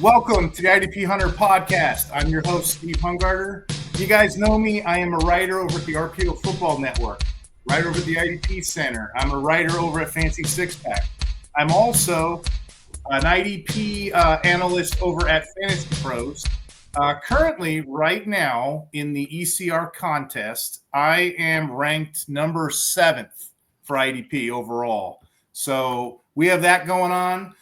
Welcome to the IDP Hunter podcast. I'm your host, Steve Hungarter. You guys know me. I am a writer over at the RPO Football Network, writer over at the IDP Center. I'm a writer over at Fancy Six Pack. I'm also an IDP analyst over at Fantasy Pros. Currently, right now, in the ECR contest, I am ranked number 7th for IDP overall. So we have that going on.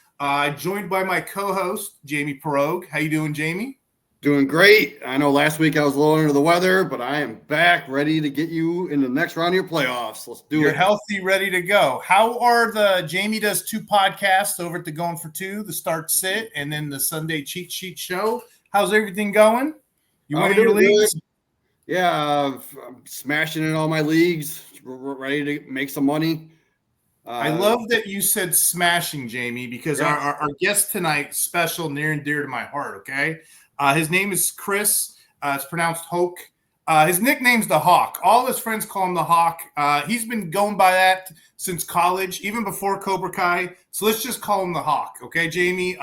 Joined by my co-host, Jamie Perogue. How you doing, Jamie? Doing great. I know last week I was a little under the weather, but I am back ready to get you in the next round of your playoffs. Let's do it. You're healthy, ready to go. How are Jamie does 2 podcasts over at the Going for 2, the Start Sit, and then the Sunday Cheat Sheet Show. How's everything going? You winning your leagues? Good. Yeah, I'm smashing in all my leagues. We're ready to make some money. I love that you said smashing, Jamie, because our guest tonight, special, near and dear to my heart, okay? His name is Chris. It's pronounced Hoke. His nickname's the Hawk. All his friends call him the Hawk. He's been going by that since college, even before Cobra Kai. So let's just call him the Hawk, okay, Jamie?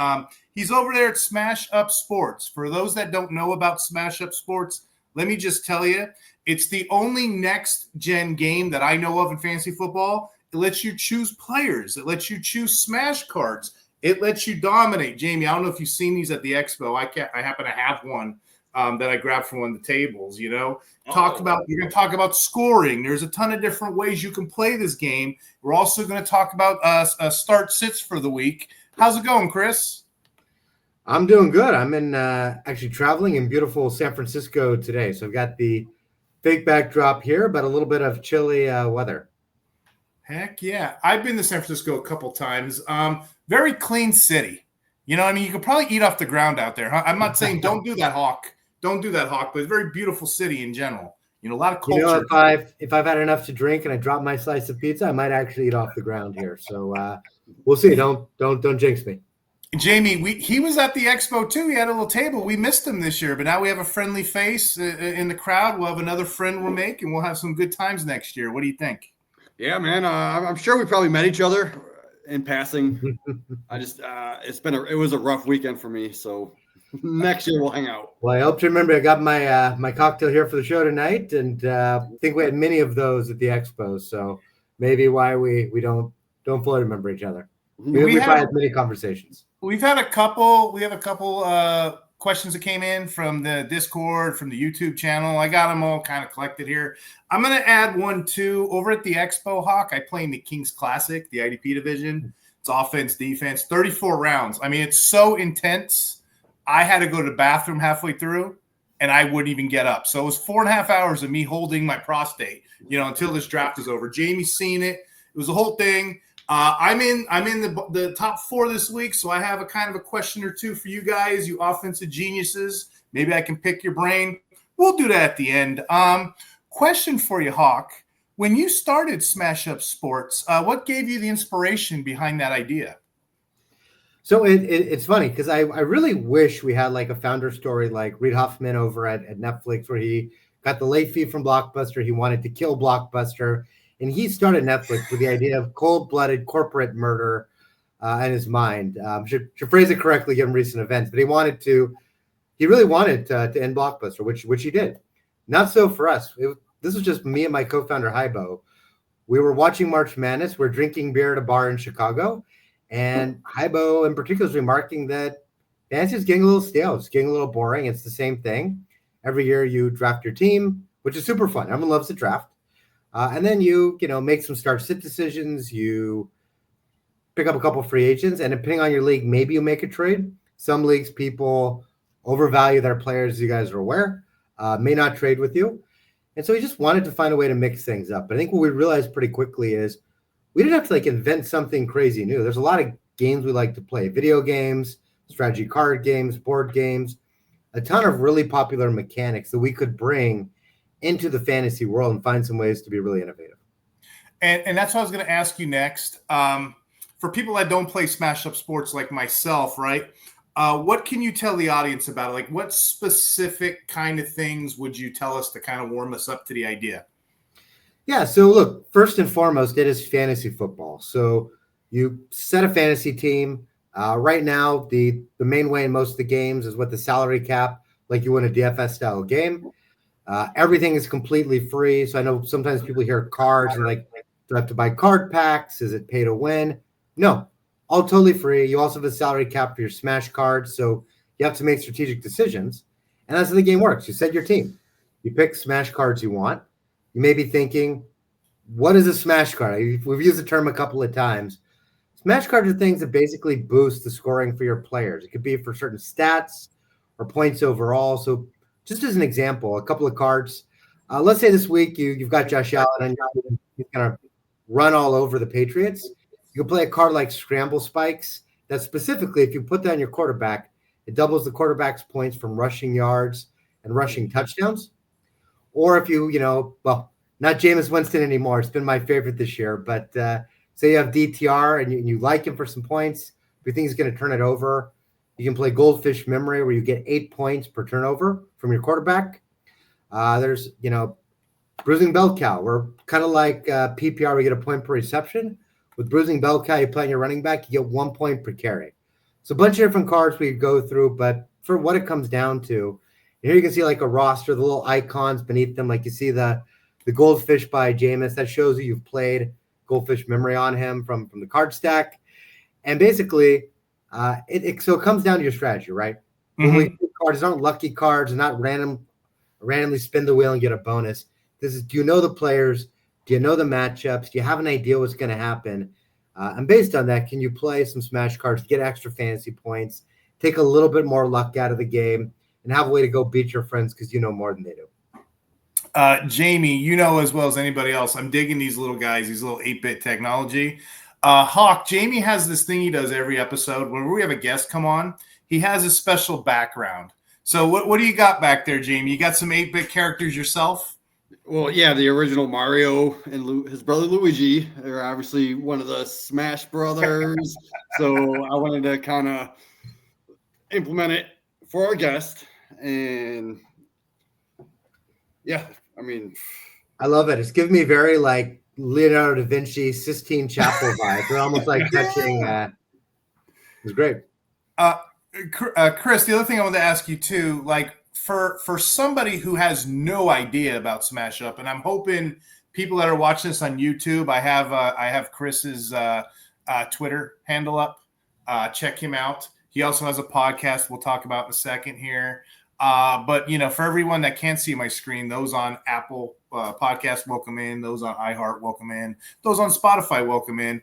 He's over there at SmashUp Sports. For those that don't know about SmashUp Sports, let me just tell you, it's the only next-gen game that I know of in fantasy football. It lets you choose players. It lets you choose smash cards. It lets you dominate. Jamie, I don't know if you've seen these at the expo. I happen to have one that I grabbed from one of the tables, you know. You're going to talk about scoring. There's a ton of different ways you can play this game. We're also going to talk about start sits for the week. How's it going, Chris? I'm doing good. I'm in actually traveling in beautiful San Francisco today. So I've got the fake backdrop here, but a little bit of chilly weather. Heck yeah. I've been to San Francisco a couple times. Very clean city. You know what I mean? You could probably eat off the ground out there. Huh? I'm not saying don't do that, Hawk. Don't do that, Hawk, but it's a very beautiful city in general. You know, a lot of culture. You know, if I've had enough to drink and I drop my slice of pizza, I might actually eat off the ground here. So we'll see. Don't jinx me. Jamie, he was at the expo too. He had a little table. We missed him this year, but now we have a friendly face in the crowd. We'll have another friend we'll make, and we'll have some good times next year. What do you think? Yeah, man. I'm sure we probably met each other in passing. It was a rough weekend for me. So next year we'll hang out. Well, I hope to remember. I got my cocktail here for the show tonight, and I think we had many of those at the expo. So maybe why we don't fully remember each other. We probably had many conversations. We have a couple questions that came in from the Discord, from the YouTube channel. I got them all kind of collected here. I'm going to add one too. Over at the Expo, Hawk, I play in the Kings Classic, the IDP division. It's offense, defense, 34 rounds. I mean, it's so intense. I had to go to the bathroom halfway through, and I wouldn't even get up. So it was 4.5 hours of me holding my prostate, you know, until this draft is over. Jamie's seen it. It was a whole thing. I'm in the top 4 this week, so I have a kind of a question or two for you guys, you offensive geniuses. Maybe I can pick your brain. We'll do that at the end. Question for you, Hawk. When you started SmashUp Sports, what gave you the inspiration behind that idea? So it's funny because I really wish we had like a founder story like Reid Hoffman over at Netflix, where he got the late fee from Blockbuster. He wanted to kill Blockbuster. And he started Netflix with the idea of cold-blooded corporate murder in his mind. Should phrase it correctly given recent events, but he really wanted to end Blockbuster, which he did. Not so for us. This was just me and my co-founder, Hybo. We were watching March Madness. We're drinking beer at a bar in Chicago. And Hybo in particular is remarking that fantasy is getting a little stale. It's getting a little boring. It's the same thing. Every year you draft your team, which is super fun. Everyone loves to draft. And then you make some start-sit decisions. You pick up a couple free agents, and depending on your league, maybe you make a trade. Some leagues, people overvalue their players, as you guys are aware, may not trade with you. And so we just wanted to find a way to mix things up. But I think what we realized pretty quickly is we didn't have to invent something crazy new. There's a lot of games we like to play, video games, strategy card games, board games, a ton of really popular mechanics that we could bring into the fantasy world and find some ways to be really innovative. And that's what I was going to ask you next. For people that don't play SmashUp Sports like myself, right? What can you tell the audience about it? Like, what specific kind of things would you tell us to kind of warm us up to the idea? Yeah, so look, first and foremost, it is fantasy football. So you set a fantasy team. Right now, the main way in most of the games is with the salary cap, like you win a DFS style game. Everything is completely free. So I know sometimes people hear cards and like, do I have to buy card packs? Is it pay to win? No, all totally free. You also have a salary cap for your Smash cards. So you have to make strategic decisions. And that's how the game works. You set your team. You pick Smash cards you want. You may be thinking, what is a Smash card? We've used the term a couple of times. Smash cards are things that basically boost the scoring for your players. It could be for certain stats or points overall. So just as an example, a couple of cards. Let's say this week you've got Josh Allen and you're going to run all over the Patriots. You can play a card like Scramble Spikes that specifically, if you put that on your quarterback, it doubles the quarterback's points from rushing yards and rushing touchdowns. Or if well, not Jameis Winston anymore. It's been my favorite this year. But say you have DTR and you like him for some points, if you think he's going to turn it over, you can play Goldfish Memory where you get 8 points per turnover from your quarterback. There's, Bruising Bell Cow. We're kind of like PPR. We get a point per reception. With Bruising Bell Cow, you play on your running back, you get 1 point per carry. So a bunch of different cards we go through, but for what it comes down to, here you can see like a roster, the little icons beneath them. Like you see the Goldfish by Jameis. That shows you you've played Goldfish Memory on him from the card stack. And basically, so it comes down to your strategy, right? When we do cards, aren't lucky cards, not randomly spin the wheel and get a bonus. This is, do you know the players? Do you know the matchups? Do you have an idea what's going to happen? And based on that, can you play some Smash cards to get extra fantasy points, take a little bit more luck out of the game, and have a way to go beat your friends because you know more than they do? Jamie, you know as well as anybody else, I'm digging these little guys, these little 8-bit technology. Hawk, Jamie has this thing he does every episode. When we have a guest come on, he has a special background. So what do you got back there, Jamie? You got some 8-bit characters yourself? Well, yeah, the original Mario and his brother Luigi are obviously one of the Smash Brothers. So I wanted to kind of implement it for our guest. And yeah, I mean, I love it. It's giving me very like Leonardo da Vinci, Sistine Chapel vibe. They're almost like touching. It's great. Chris, the other thing I wanted to ask you too, like for somebody who has no idea about SmashUp, and I'm hoping people that are watching this on YouTube, I have Chris's Twitter handle up. Check him out. He also has a podcast we'll talk about in a second here. But for everyone that can't see my screen, those on Apple Podcast, welcome in. Those on iHeart, welcome in. Those on Spotify, welcome in.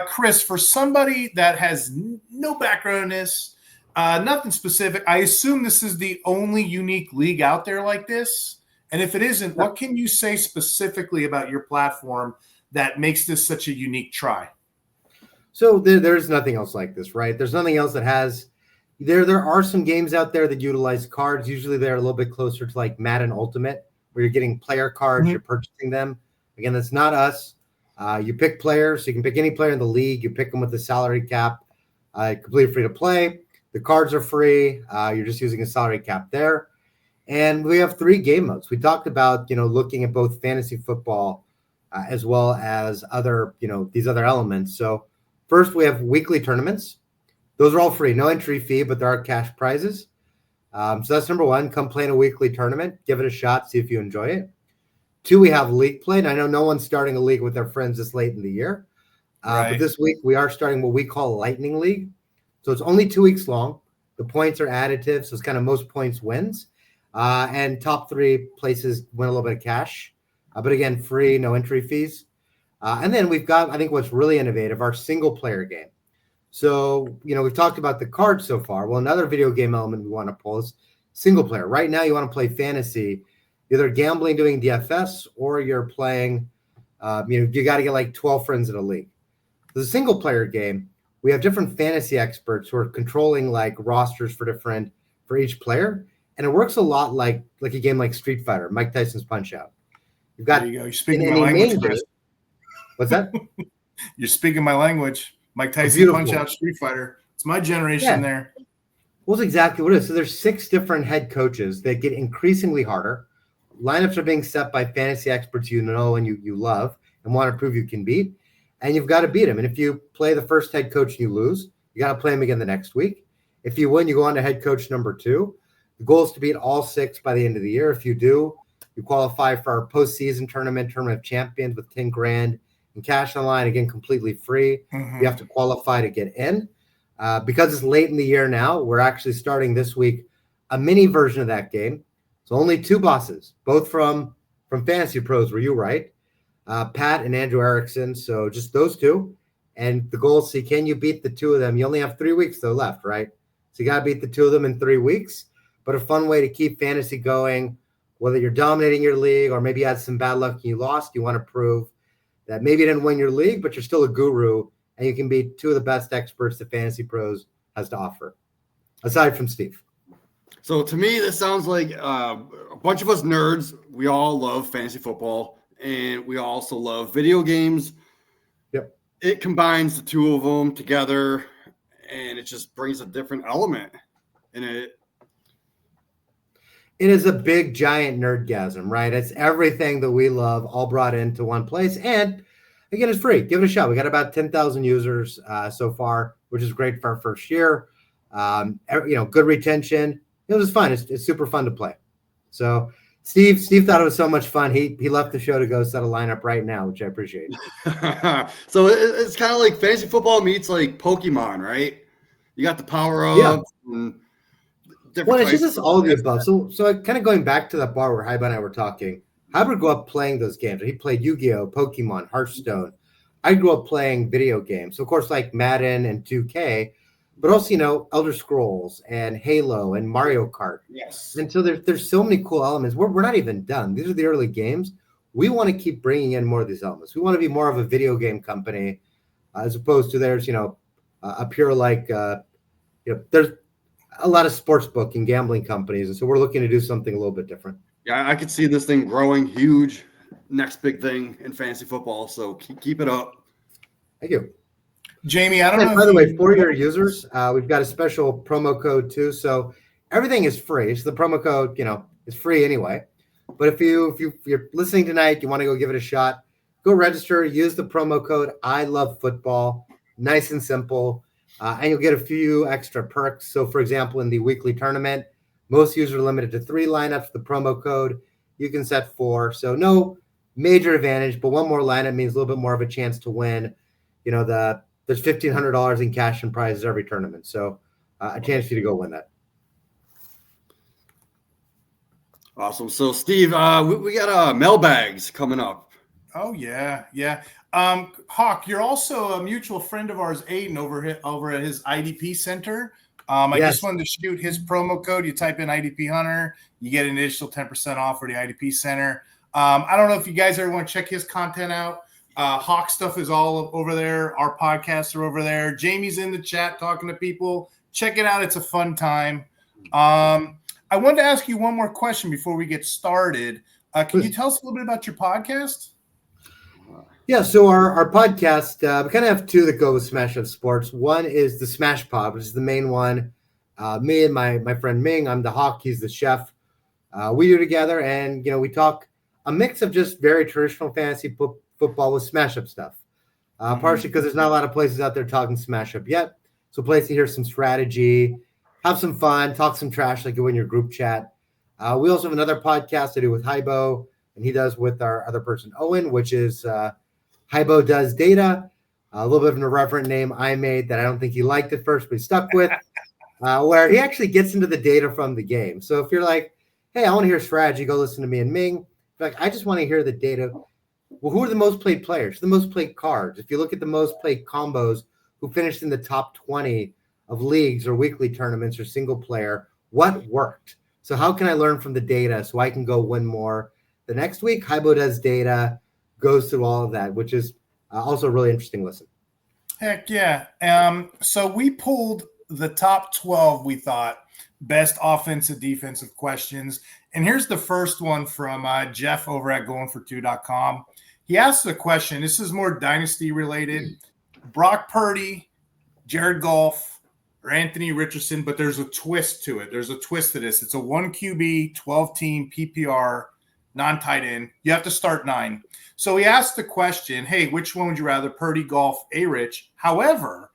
Chris, for somebody that has no background in this, nothing specific, I assume this is the only unique league out there like this. And if it isn't, what can you say specifically about your platform that makes this such a unique try? So there's nothing else like this, right? There's nothing else that has. There are some games out there that utilize cards. Usually they're a little bit closer to like Madden Ultimate, where you're getting player cards, you're purchasing them. Again, that's not us. You pick players. So you can pick any player in the league. You pick them with the salary cap. Completely free to play. The cards are free. You're just using a salary cap there. And we have 3 game modes. We talked about, looking at both fantasy football as well as other, these other elements. So first we have weekly tournaments. Those are all free, no entry fee, but there are cash prizes. So that's number 1. Come play in a weekly tournament. Give it a shot. See if you enjoy it. 2, we have league play. And I know no one's starting a league with their friends this late in the year. But this week we are starting what we call Lightning League. So it's only 2 weeks long. The points are additive. So it's kind of most points wins. And top 3 places win a little bit of cash. But again, free, no entry fees. And then we've got, I think what's really innovative, our single player game. So, we've talked about the cards so far. Well, another video game element we want to pull is single player. Right now, you want to play fantasy, either gambling, doing DFS, or you're playing, you got to get like 12 friends in a league. The single player game, we have different fantasy experts who are controlling like rosters for each player. And it works a lot like a game like Street Fighter, Mike Tyson's Punch-Out. You've got, there you go. You're speaking my language, Chris. What's that? You're speaking my language. Mike Tyson Punch-Out Street Fighter. It's my generation there. Well, that's exactly what it is. So there's 6 different head coaches that get increasingly harder. Lineups are being set by fantasy experts and you love and want to prove you can beat. And you've got to beat them. And if you play the first head coach and you lose, You got to play them again the next week. If you win, you go on to head coach number 2. The goal is to beat all 6 by the end of the year. If you do, you qualify for our postseason tournament of champions with 10 grand and cash on the line, again, completely free. You have to qualify to get in. Because it's late in the year now, we're actually starting this week a mini version of that game. So only 2 bosses, both from Fantasy Pros, were you right? Pat and Andrew Erickson. So just those 2. And the goal is see, can you beat the 2 of them? You only have 3 weeks though left, right? So you got to beat the 2 of them in 3 weeks. But a fun way to keep fantasy going, whether you're dominating your league or maybe you had some bad luck and you lost, you want to prove that maybe you didn't win your league, but you're still a guru and you can beat 2 of the best experts that Fantasy Pros has to offer, aside from Steve. So to me, this sounds like a bunch of us nerds. We all love fantasy football, and we also love video games. Yep. It combines the 2 of them together, and it just brings a different element in it. It is a big, giant nerdgasm, right? It's everything that we love all brought into one place. And again, it's free. Give it a shot. We got about 10,000 users so far, which is great for our first year. Good retention. It was fun. It's super fun to play. So Steve thought it was so much fun. He left the show to go set a lineup right now, which I appreciate. So it's kind of like fantasy football meets like Pokemon, right? You got the power ups. Yeah. And well, it's just all of the above. So kind of going back to that bar where Hyba and I were talking, I would grow up playing those games. He played Yu-Gi-Oh, Pokemon, Hearthstone. I grew up playing video games. So of course, like Madden and 2K, but also, Elder Scrolls and Halo and Mario Kart. Yes. And so there's so many cool elements. We're not even done. These are the early games. We want to keep bringing in more of these elements. We want to be more of a video game company as opposed to there's, a pure there's a lot of sports book and gambling companies. And so we're looking to do something a little bit different. Yeah, I could see this thing growing huge. Next big thing in fantasy football. So keep it up. Thank you. Jamie, I don't know. By the way, for your users, we've got a special promo code too. So everything is free. So the promo code, is free anyway. But if you're listening tonight, you want to go give it a shot, go register, use the promo code I Love Football. Nice and simple. And you'll get a few extra perks. So for example, in the weekly tournament, most users are limited to 3 lineups. The promo code, you can set 4. So no major advantage, but one more lineup means a little bit more of a chance to win. There's $1,500 in cash and prizes every tournament. So a chance for you to go win that. Awesome. So Steve, we got mailbags coming up. Oh yeah. Yeah. Hawk, you're also a mutual friend of ours, Aiden, over at his IDP Center. I just wanted to shoot his promo code. You type in IDP Hunter, you get an additional 10% off for the IDP Center. I don't know if you guys ever want to check his content out. Hawk stuff is all over there. Our podcasts are over there. Jamie's in the chat talking to people. Check it out. It's a fun time. I wanted to ask you one more question before we get started. Can you tell us a little bit about your podcast? Yeah, so our podcast, we kind of have 2 that go with SmashUp Sports. One is the Smash Pod, which is the main one. Me and my friend Ming, I'm the Hawk, he's the chef. We do together, and we talk a mix of just very traditional fantasy football with SmashUp stuff. Partially because there's not a lot of places out there talking SmashUp yet. So a place to hear some strategy, have some fun, talk some trash like you in your group chat. We also have another podcast to do with Hybo, and he does with our other person, Owen, which is Hybo Does Data, a little bit of an irreverent name I made that I don't think he liked at first, but he stuck with, where he actually gets into the data from the game. So if you're like, hey, I want to hear strategy, go listen to me and Ming. Like, I just want to hear the data. Well, who are the most played players? The most played cards. If you look at the most played combos, who finished in the top 20 of leagues or weekly tournaments or single player, what worked? So how can I learn from the data so I can go win more? The next week, Hybo Does Data goes through all of that, which is also a really interesting listen. Heck yeah. So we pulled the top 12, we thought, best offensive defensive questions. And here's the first one from Jeff over at goingfor2.com. He asked the question, this is more dynasty related. Brock Purdy, Jared Goff, or Anthony Richardson, but there's a twist to it. There's a twist to this. It's a 1 QB, 12-team PPR, non-tight end. You have to start 9. So he asked the question, hey, which one would you rather, Purdy, Goff, A-Rich? However,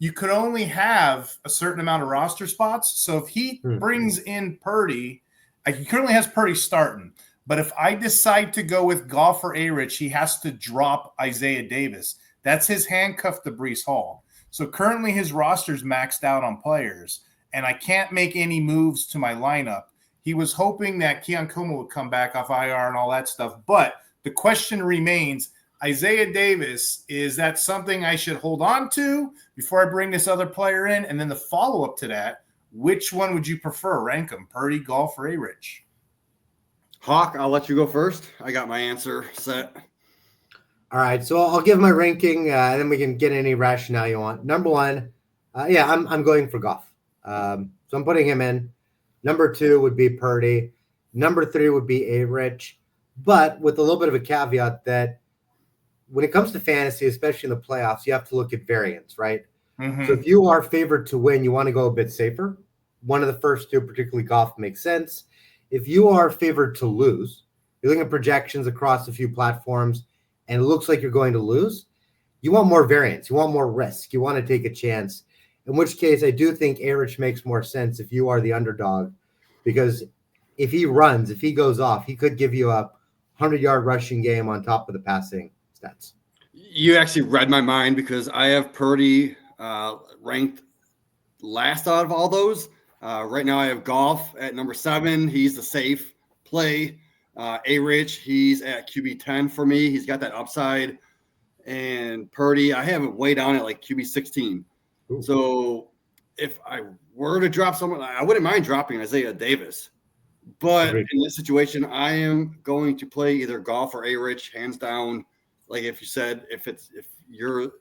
you could only have a certain amount of roster spots. So if he brings in Purdy, like he currently has Purdy starting, but if I decide to go with Goff or A-Rich, he has to drop Isaiah Davis. That's his handcuff to Breece Hall. So currently his roster's maxed out on players, and I can't make any moves to my lineup. He was hoping that Keon Coleman would come back off IR and all that stuff. But the question remains, Isaiah Davis, is that something I should hold on to before I bring this other player in? And then the follow-up to that, which one would you prefer? Rank them, Purdy, Goff, or A-Rich? Hawk, I'll let you go first. I got my answer set. All right, so I'll give my ranking, and then we can get any rationale you want. Number one, I'm going for Goff. So I'm putting him in. Number 2 would be Purdy. Number 3 would be A-Rich, but with a little bit of a caveat that when it comes to fantasy, especially in the playoffs, you have to look at variance, right? Mm-hmm. So if you are favored to win, you want to go a bit safer. One of the first two, particularly Goff, makes sense. If you are favored to lose, you're looking at projections across a few platforms, and it looks like you're going to lose, you want more variance. You want more risk. You want to take a chance, in which case I do think A-Rich makes more sense if you are the underdog, because if he runs, if he goes off, he could give you a 100-yard rushing game on top of the passing stats. You actually read my mind because I have Purdy ranked last out of all those. Right now I have Goff at number 7. He's the safe play. A-Rich, he's at QB 10 for me. He's got that upside. And Purdy, I have it way down at like QB 16. Ooh. So if I were to drop someone, I wouldn't mind dropping Isaiah Davis. But in this situation, I am going to play either Goff or A-Rich, hands down. Like if you said, if you're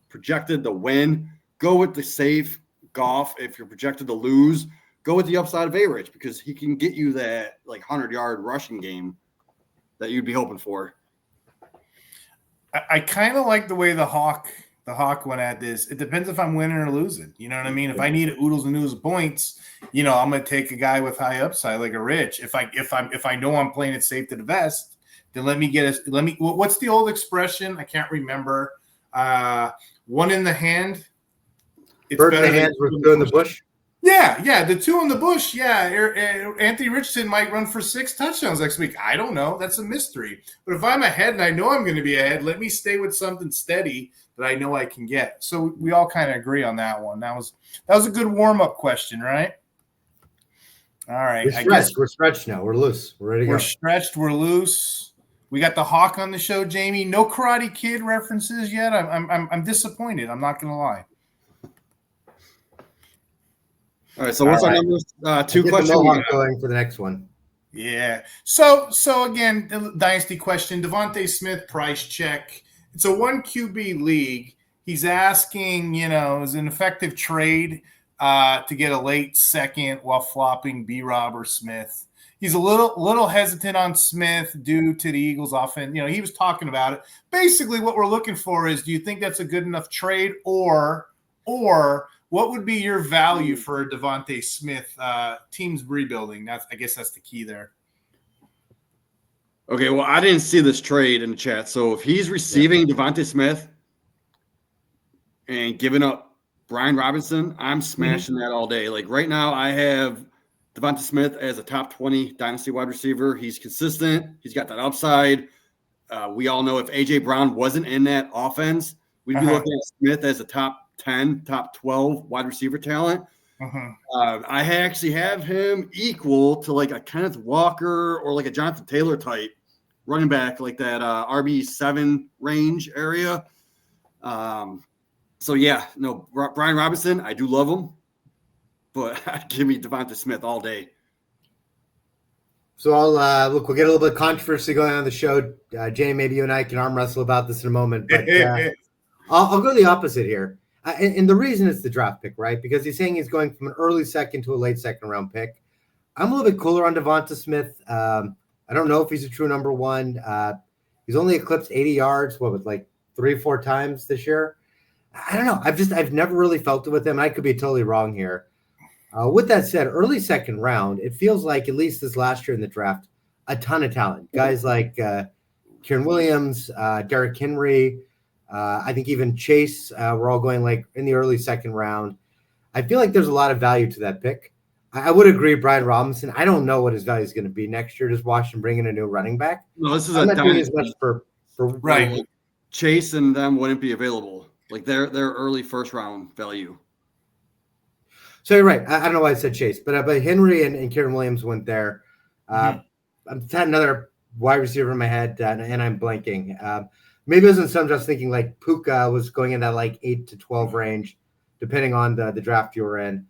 projected to win, go with the safe Goff. If you're projected to lose, go with the upside of A-Rich because he can get you that like 100-yard rushing game that you'd be hoping for. I kind of like the way the Hawk went at this. It depends if I'm winning or losing. You know what I mean? If I need oodles and noodles of points, I'm going to take a guy with high upside like a Rich. If I know I'm playing it safe to the vest, then what's the old expression? I can't remember. One in the hand. It's bird in the hand, two in the bush. Yeah, the 2 in the bush. Yeah, Anthony Richardson might run for 6 touchdowns next week. I don't know. That's a mystery. But if I'm ahead and I know I'm going to be ahead, let me stay with something steady that I know I can get. So we all kind of agree on that one. That was a good warm-up question, right? All right. We're stretched now. We're loose. We're ready to go. We're stretched. We're loose. We got the Hawk on the show, Jamie. No Karate Kid references yet. I'm disappointed. I'm not going to lie. All right, so what's our number 2 question? Going for the next one. Yeah. So again, the dynasty question: Devontae Smith price check. It's a 1 QB league. He's asking, is an effective trade to get a late second while flopping B-Rob or Smith. He's a little hesitant on Smith due to the Eagles' offense. He was talking about it. Basically, what we're looking for is: do you think that's a good enough trade, or what would be your value for a Devontae Smith team's rebuilding? I guess that's the key there. Okay, well, I didn't see this trade in the chat. So if he's receiving Devontae Smith and giving up Brian Robinson, I'm smashing that all day. Like right now, I have Devontae Smith as a top 20 dynasty wide receiver. He's consistent. He's got that upside. We all know if A.J. Brown wasn't in that offense, we'd be looking at Smith as a top 10, top 12 wide receiver talent. I actually have him equal to like a Kenneth Walker or like a Jonathan Taylor type running back, like that RB7 range area. Brian Robinson, I do love him, but give me Devontae Smith all day. So I'll we'll get a little bit of controversy going on the show. Jay, maybe you and I can arm wrestle about this in a moment, but I'll go the opposite here. And the reason it's the draft pick, right? Because he's saying he's going from an early second to a late second round pick. I'm a little bit cooler on Devonta Smith. I don't know if he's a true number 1. He's only eclipsed 80 yards, like 3 or 4 times this year. I don't know. I've never really felt it with him. I could be totally wrong here. With that said, early second round, it feels like, at least this last year in the draft, a ton of talent. Guys like Kieran Williams, Derrick Henry, I think even Chase, we're all going like in the early second round. I feel like there's a lot of value to that pick. I would agree, Brian Robinson. I don't know what his value is going to be next year. Just watch him bring in a new running back. No, this is I'm a not doing as much dynasty. for Right. Like, Chase and them wouldn't be available. Like their early first round value. So you're right. I don't know why I said Chase, but Henry and Kieran Williams went there. I've had another wide receiver in my head, and I'm blanking. Maybe it was in some just thinking like Puka was going in that like 8 to 12 range, depending on the draft you were in.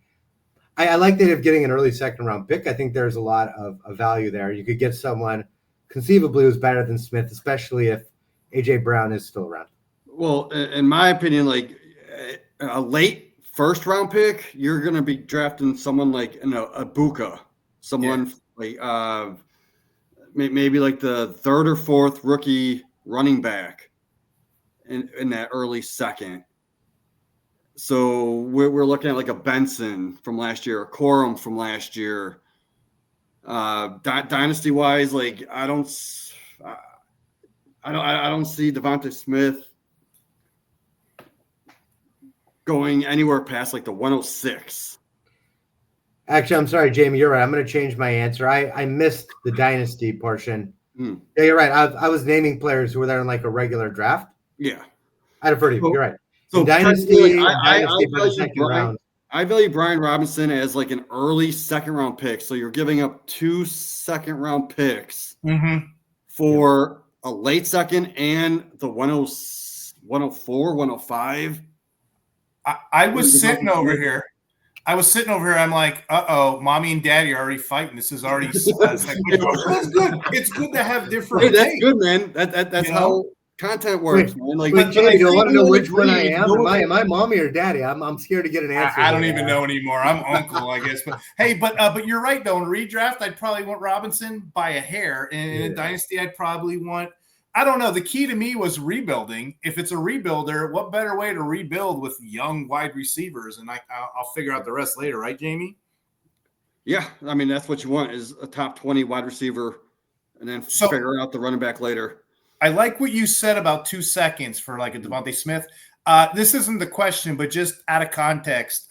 I like the idea of getting an early second round pick. I think there's a lot of value there. You could get someone conceivably who's better than Smith, especially if AJ Brown is still around. Well, in my opinion, like a late first round pick, you're going to be drafting someone like a Buka, someone like maybe like the third or fourth rookie running back in that early second. So we're looking at like a Benson from last year, a Corum from last year. Dynasty wise, like I don't see Devonta Smith going anywhere past like the 106. Actually, I'm sorry, Jamie. You're right. I'm going to change my answer. I missed the dynasty portion. Yeah, you're right. I was naming players who were there in like a regular draft. Yeah, I'd have heard you. You're right. So dynasty, I by the second round. I value Brian Robinson as like an early second round pick. So you're giving up 2 second round picks for a late second and the 104, 105. I was sitting over here. I'm like, mommy and daddy are already fighting. This is already it's good. It's good to have different. Hey, that's good, man. That's how content works, man. Like, Jamie, do I want to know which one I am? Am I mommy or daddy? I'm scared to get an answer. I don't even know anymore. I'm uncle, I guess. But hey, but you're right though. In redraft, I'd probably want Robinson by a hair. And in a dynasty, I'd probably want. I don't know. The key to me was rebuilding. If it's a rebuilder, what better way to rebuild with young wide receivers? And I'll figure out the rest later, right, Jamie? Yeah, I mean that's what you want is a top 20 wide receiver, and then figure out the running back later. I like what you said about 2 seconds for like a Devonta Smith. This isn't the question, but just out of context,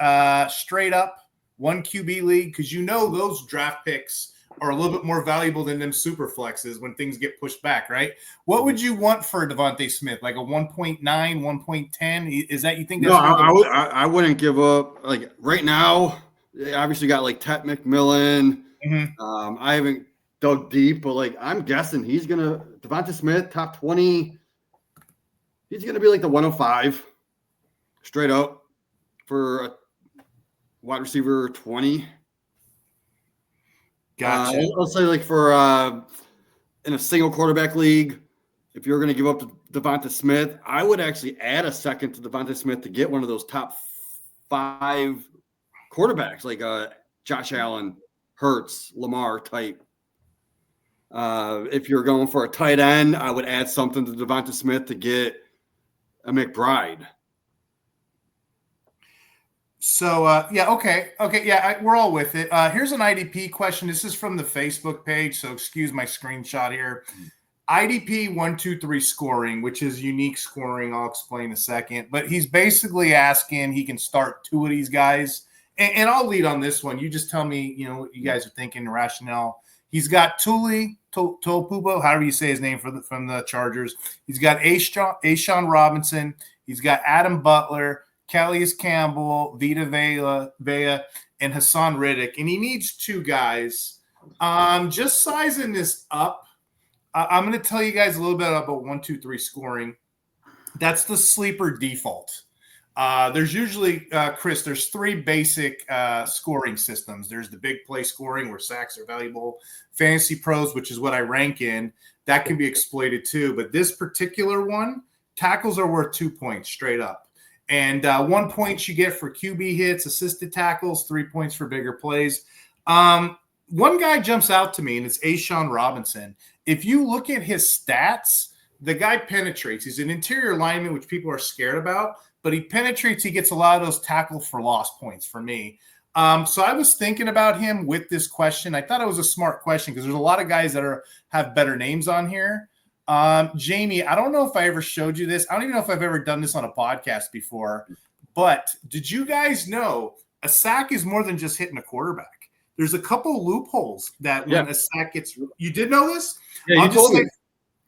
straight up 1 QB league, because those draft picks are a little bit more valuable than them super flexes when things get pushed back, right? What would you want for Devonta Smith? Like a 1.9, 1.10? Is that you think? That's I wouldn't give up. Like right now, they obviously got like Ted McMillan. I haven't dug deep, but like I'm guessing Devonta Smith top 20. He's gonna be like the 105 straight up for a wide receiver 20. Gotcha. I'll say like for in a single quarterback league, if you're going to give up to Devonta Smith, I would actually add a second to Devonta Smith to get one of those top 5 quarterbacks like Josh Allen, Hurts, Lamar type. If you're going for a tight end, I would add something to Devonta Smith to get a McBride. So, okay. Yeah, we're all with it. Here's an IDP question. This is from the Facebook page, so excuse my screenshot here. IDP 1, 2, 3 scoring, which is unique scoring. I'll explain in a second. But he's basically asking he can start 2 of these guys. And I'll lead on this one. You just tell me, what you guys are thinking, the rationale. He's got Tuli Topubo, however you say his name from the Chargers. He's got Ashawn Robinson. He's got Adam Butler, Calais Campbell, Vita Vea, and Hassan Riddick. And he needs 2 guys. Just sizing this up, I'm going to tell you guys a little bit about 1, 2, 3 scoring. That's the sleeper default. There's usually, Chris, there's 3 basic scoring systems. There's the big play scoring where sacks are valuable. Fantasy pros, which is what I rank in, that can be exploited too. But this particular one, tackles are worth 2 points straight up. And 1 point you get for QB hits, assisted tackles, 3 points for bigger plays. One guy jumps out to me, and it's Ashawn Robinson. If you look at his stats, the guy penetrates. He's an interior lineman, which people are scared about, but he penetrates. He gets a lot of those tackle for loss points for me. So I was thinking about him with this question. I thought it was a smart question because there's a lot of guys that have better names on here. Jamie, I don't know if I ever showed you this. I don't even know if I've ever done this on a podcast before, but did you guys know a sack is more than just hitting a quarterback? There's a couple loopholes that when a sack gets – you did know this? Yeah, you told me.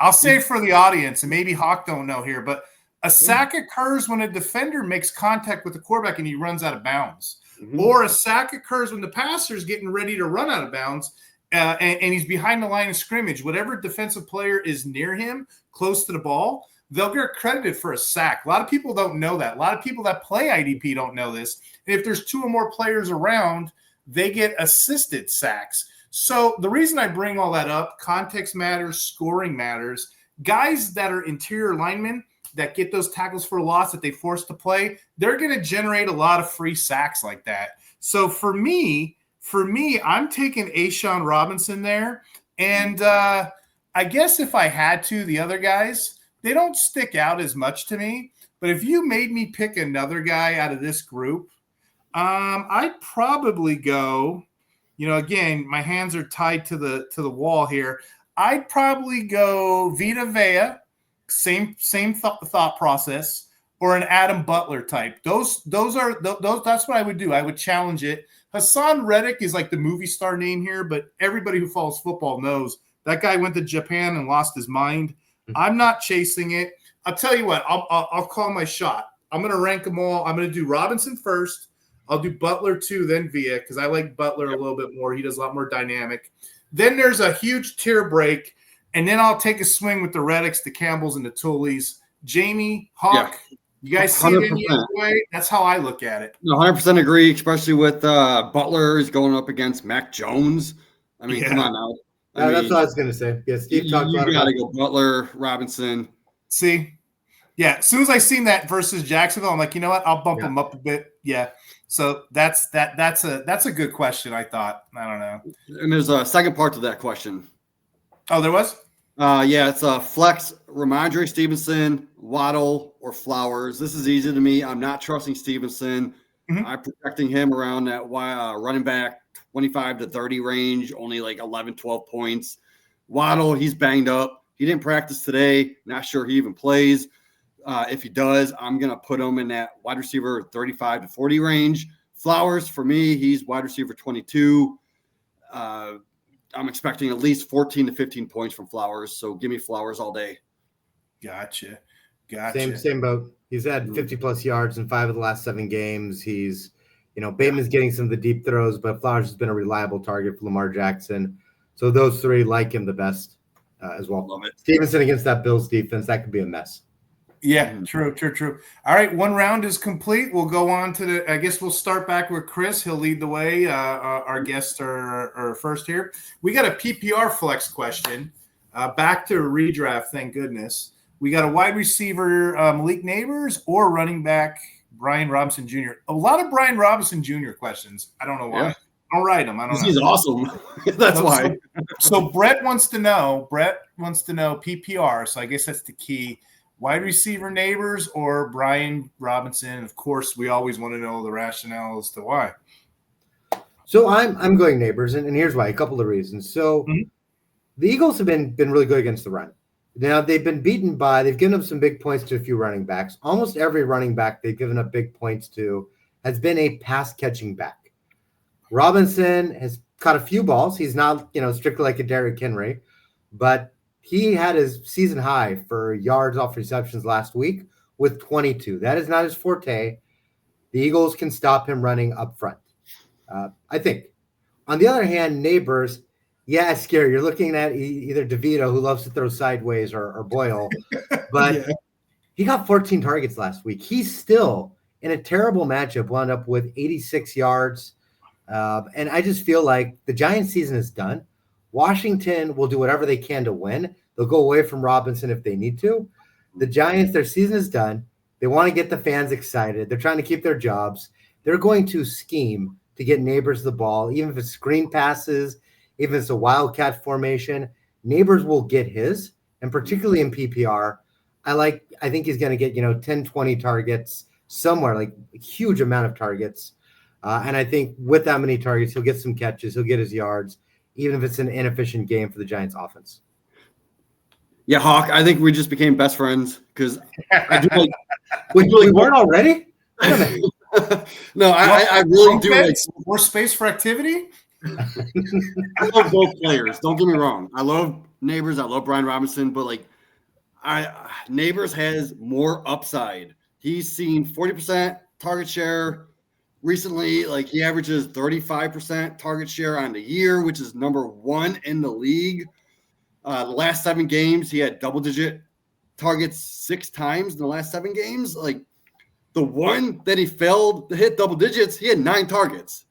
I'll say for the audience, and maybe Hawk don't know here, but a sack occurs when a defender makes contact with the quarterback and he runs out of bounds. Mm-hmm. Or a sack occurs when the passer is getting ready to run out of bounds and he's behind the line of scrimmage. Whatever defensive player is near him, close to the ball, they'll get credited for a sack. A lot of people don't know that. A lot of people that play IDP don't know this. And if there's 2 or more players around, they get assisted sacks. So the reason I bring all that up, context matters, scoring matters. Guys that are interior linemen that get those tackles for a loss that they force to play, they're going to generate a lot of free sacks like that. So for me, I'm taking A'Shawn Robinson there. And I guess if I had to, the other guys, they don't stick out as much to me. But if you made me pick another guy out of this group, I'd probably go, again, my hands are tied to the wall here. I'd probably go Vita Vea, same thought process, or an Adam Butler type. Those that's what I would do. I would challenge it. Hassan Reddick is like the movie star name here, but everybody who follows football knows that guy went to Japan and lost his mind. I'm not chasing it. I'll tell you what, I'll call my shot. I'm going to rank them all. I'm going to do Robinson first. I'll do Butler 2, then Vea, because I like Butler a little bit more. He does a lot more dynamic. Then there's a huge tier break, and then I'll take a swing with the Reddicks, the Campbells, and the Tulleys. Jamie, Hawk, you guys see it any other way? That's how I look at it. No, 100% agree, especially with Butler is going up against Mac Jones. I mean, come on now. That's what I was going to say. Yeah, Steve talked about it. You got to go Butler, Robinson. See? Yeah, as soon as I seen that versus Jacksonville, I'm like, you know what? I'll bump him up a bit. Yeah. So that's a good question, I thought. I don't know. And there's a second part to that question. Oh, there was? Yeah, it's a flex, Ramondre Stevenson, Waddle, or Flowers. This is easy to me. I'm not trusting Stevenson. Mm-hmm. I'm protecting him around that running back 25 to 30 range, only like 11, 12 points. Waddle, he's banged up. He didn't practice today. Not sure he even plays. If he does, I'm going to put him in that wide receiver 35 to 40 range. Flowers, for me, he's wide receiver 22. I'm expecting at least 14 to 15 points from Flowers, so give me Flowers all day. Gotcha. Same boat. He's had 50-plus yards in 5 of the last 7 games. He's, Bateman's getting some of the deep throws, but Flowers has been a reliable target for Lamar Jackson. So those 3 like him the best as well. Love it. Stevenson against that Bills defense, that could be a mess. Yeah, true. All right, one round is complete. We'll go on to I guess we'll start back with Chris. He'll lead the way. Our guests are first here. We got a PPR flex question. Back to redraft, thank goodness. We got a wide receiver, Malik Neighbors, or running back, Brian Robinson Jr. A lot of Brian Robinson Jr. questions. I don't know why. Yeah. I'll write them. I don't know. He's awesome. That's why. So Brett wants to know PPR, so I guess that's the key. Wide receiver Neighbors or Brian Robinson? Of course, we always want to know the rationale as to why. So I'm going Neighbors, and here's why. A couple of reasons. So the Eagles have been really good against the run. Now they've been beaten they've given up some big points to a few running backs. Almost every running back they've given up big points to has been a pass catching back. Robinson has caught a few balls. He's not strictly like a Derrick Henry, but he had his season high for yards off receptions last week with 22. That is not his forte. The Eagles can stop him running up front, I think. On the other hand, Neighbors, it's scary. You're looking at either DeVito, who loves to throw sideways, or Boyle. But he got 14 targets last week. He's still in a terrible matchup, wound up with 86 yards. And I just feel like the Giants season is done. Washington will do whatever they can to win. They'll go away from Robinson if they need to. The Giants, their season is done. They want to get the fans excited. They're trying to keep their jobs. They're going to scheme to get Neighbors the ball, even if it's screen passes, even if it's a wildcat formation. Neighbors will get his, and particularly in PPR, I think he's going to get 10, 20 targets somewhere, like a huge amount of targets. And I think with that many targets, he'll get some catches. He'll get his yards, even if it's an inefficient game for the Giants offense. Yeah, Hawk. I think we just became best friends because I do like. We weren't already? No, I really do like more space for activity. I love both players. Don't get me wrong. I love Neighbors. I love Brian Robinson, but like Neighbors has more upside. He's seen 40% target share recently. Like he averages 35% target share on the year, which is number 1 in the league. The last 7 games, he had double-digit targets 6 times in the last 7 games. Like the one that he failed to hit double digits, he had 9 targets.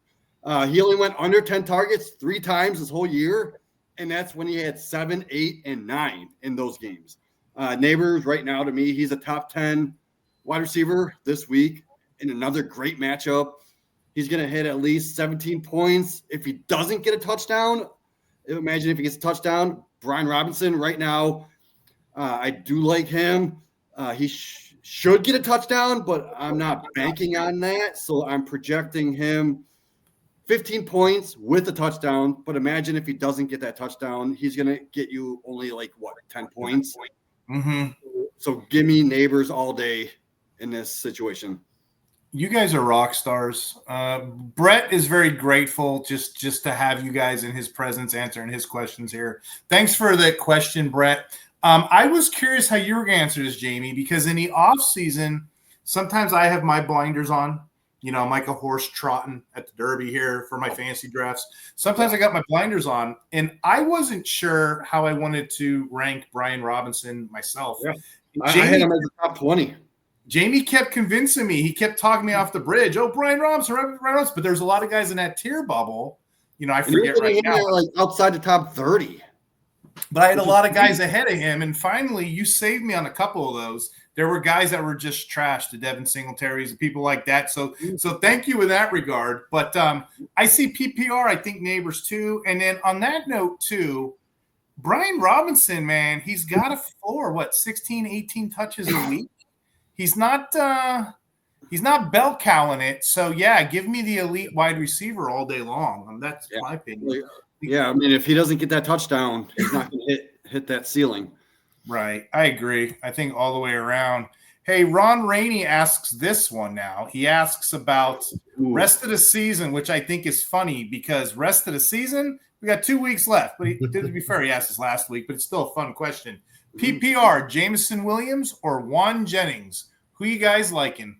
He only went under 10 targets 3 times this whole year, and that's when he had 7, 8, and 9 in those games. Neighbors right now, to me, he's a top 10 wide receiver this week in another great matchup. He's going to hit at least 17 points. If he doesn't get a touchdown, imagine if he gets a touchdown. Brian Robinson right now, I do like him. He should get a touchdown, but I'm not banking on that. So I'm projecting him 15 points with a touchdown. But imagine if he doesn't get that touchdown, he's going to get you only 10 points. Mm-hmm. So give me Neighbors all day in this situation. You guys are rock stars. Brett is very grateful just to have you guys in his presence answering his questions here. Thanks for that question, Brett. I was curious how you were going to answer this, Jamie, because in the off season, sometimes I have my blinders on. I'm like a horse trotting at the Derby here for my fantasy drafts. Sometimes I got my blinders on, and I wasn't sure how I wanted to rank Brian Robinson myself. Yeah. I had him as a top 20. Jamie kept convincing me. He kept talking me off the bridge. Oh, Brian Robinson. But there's a lot of guys in that tier bubble. I forget right now. Outside the top 30. But I had a lot of guys ahead of him. And finally, you saved me on a couple of those. There were guys that were just trash, the Devin Singletaries and people like that. So thank you in that regard. But I see PPR, I think Neighbors too. And then on that note too, Brian Robinson, man, he's got a floor, 16, 18 touches a week. He's not bell cowing it. So yeah, give me the elite wide receiver all day long. That's my opinion. Yeah, I mean, if he doesn't get that touchdown, he's not going to hit that ceiling. Right. I agree. I think all the way around. Hey, Ron Rainey asks this one now. He asks about rest of the season, which I think is funny because rest of the season, we got 2 weeks left. But to be fair, he asked this last week, but it's still a fun question. PPR, Jameson Williams or Juan Jennings? Who you guys liking?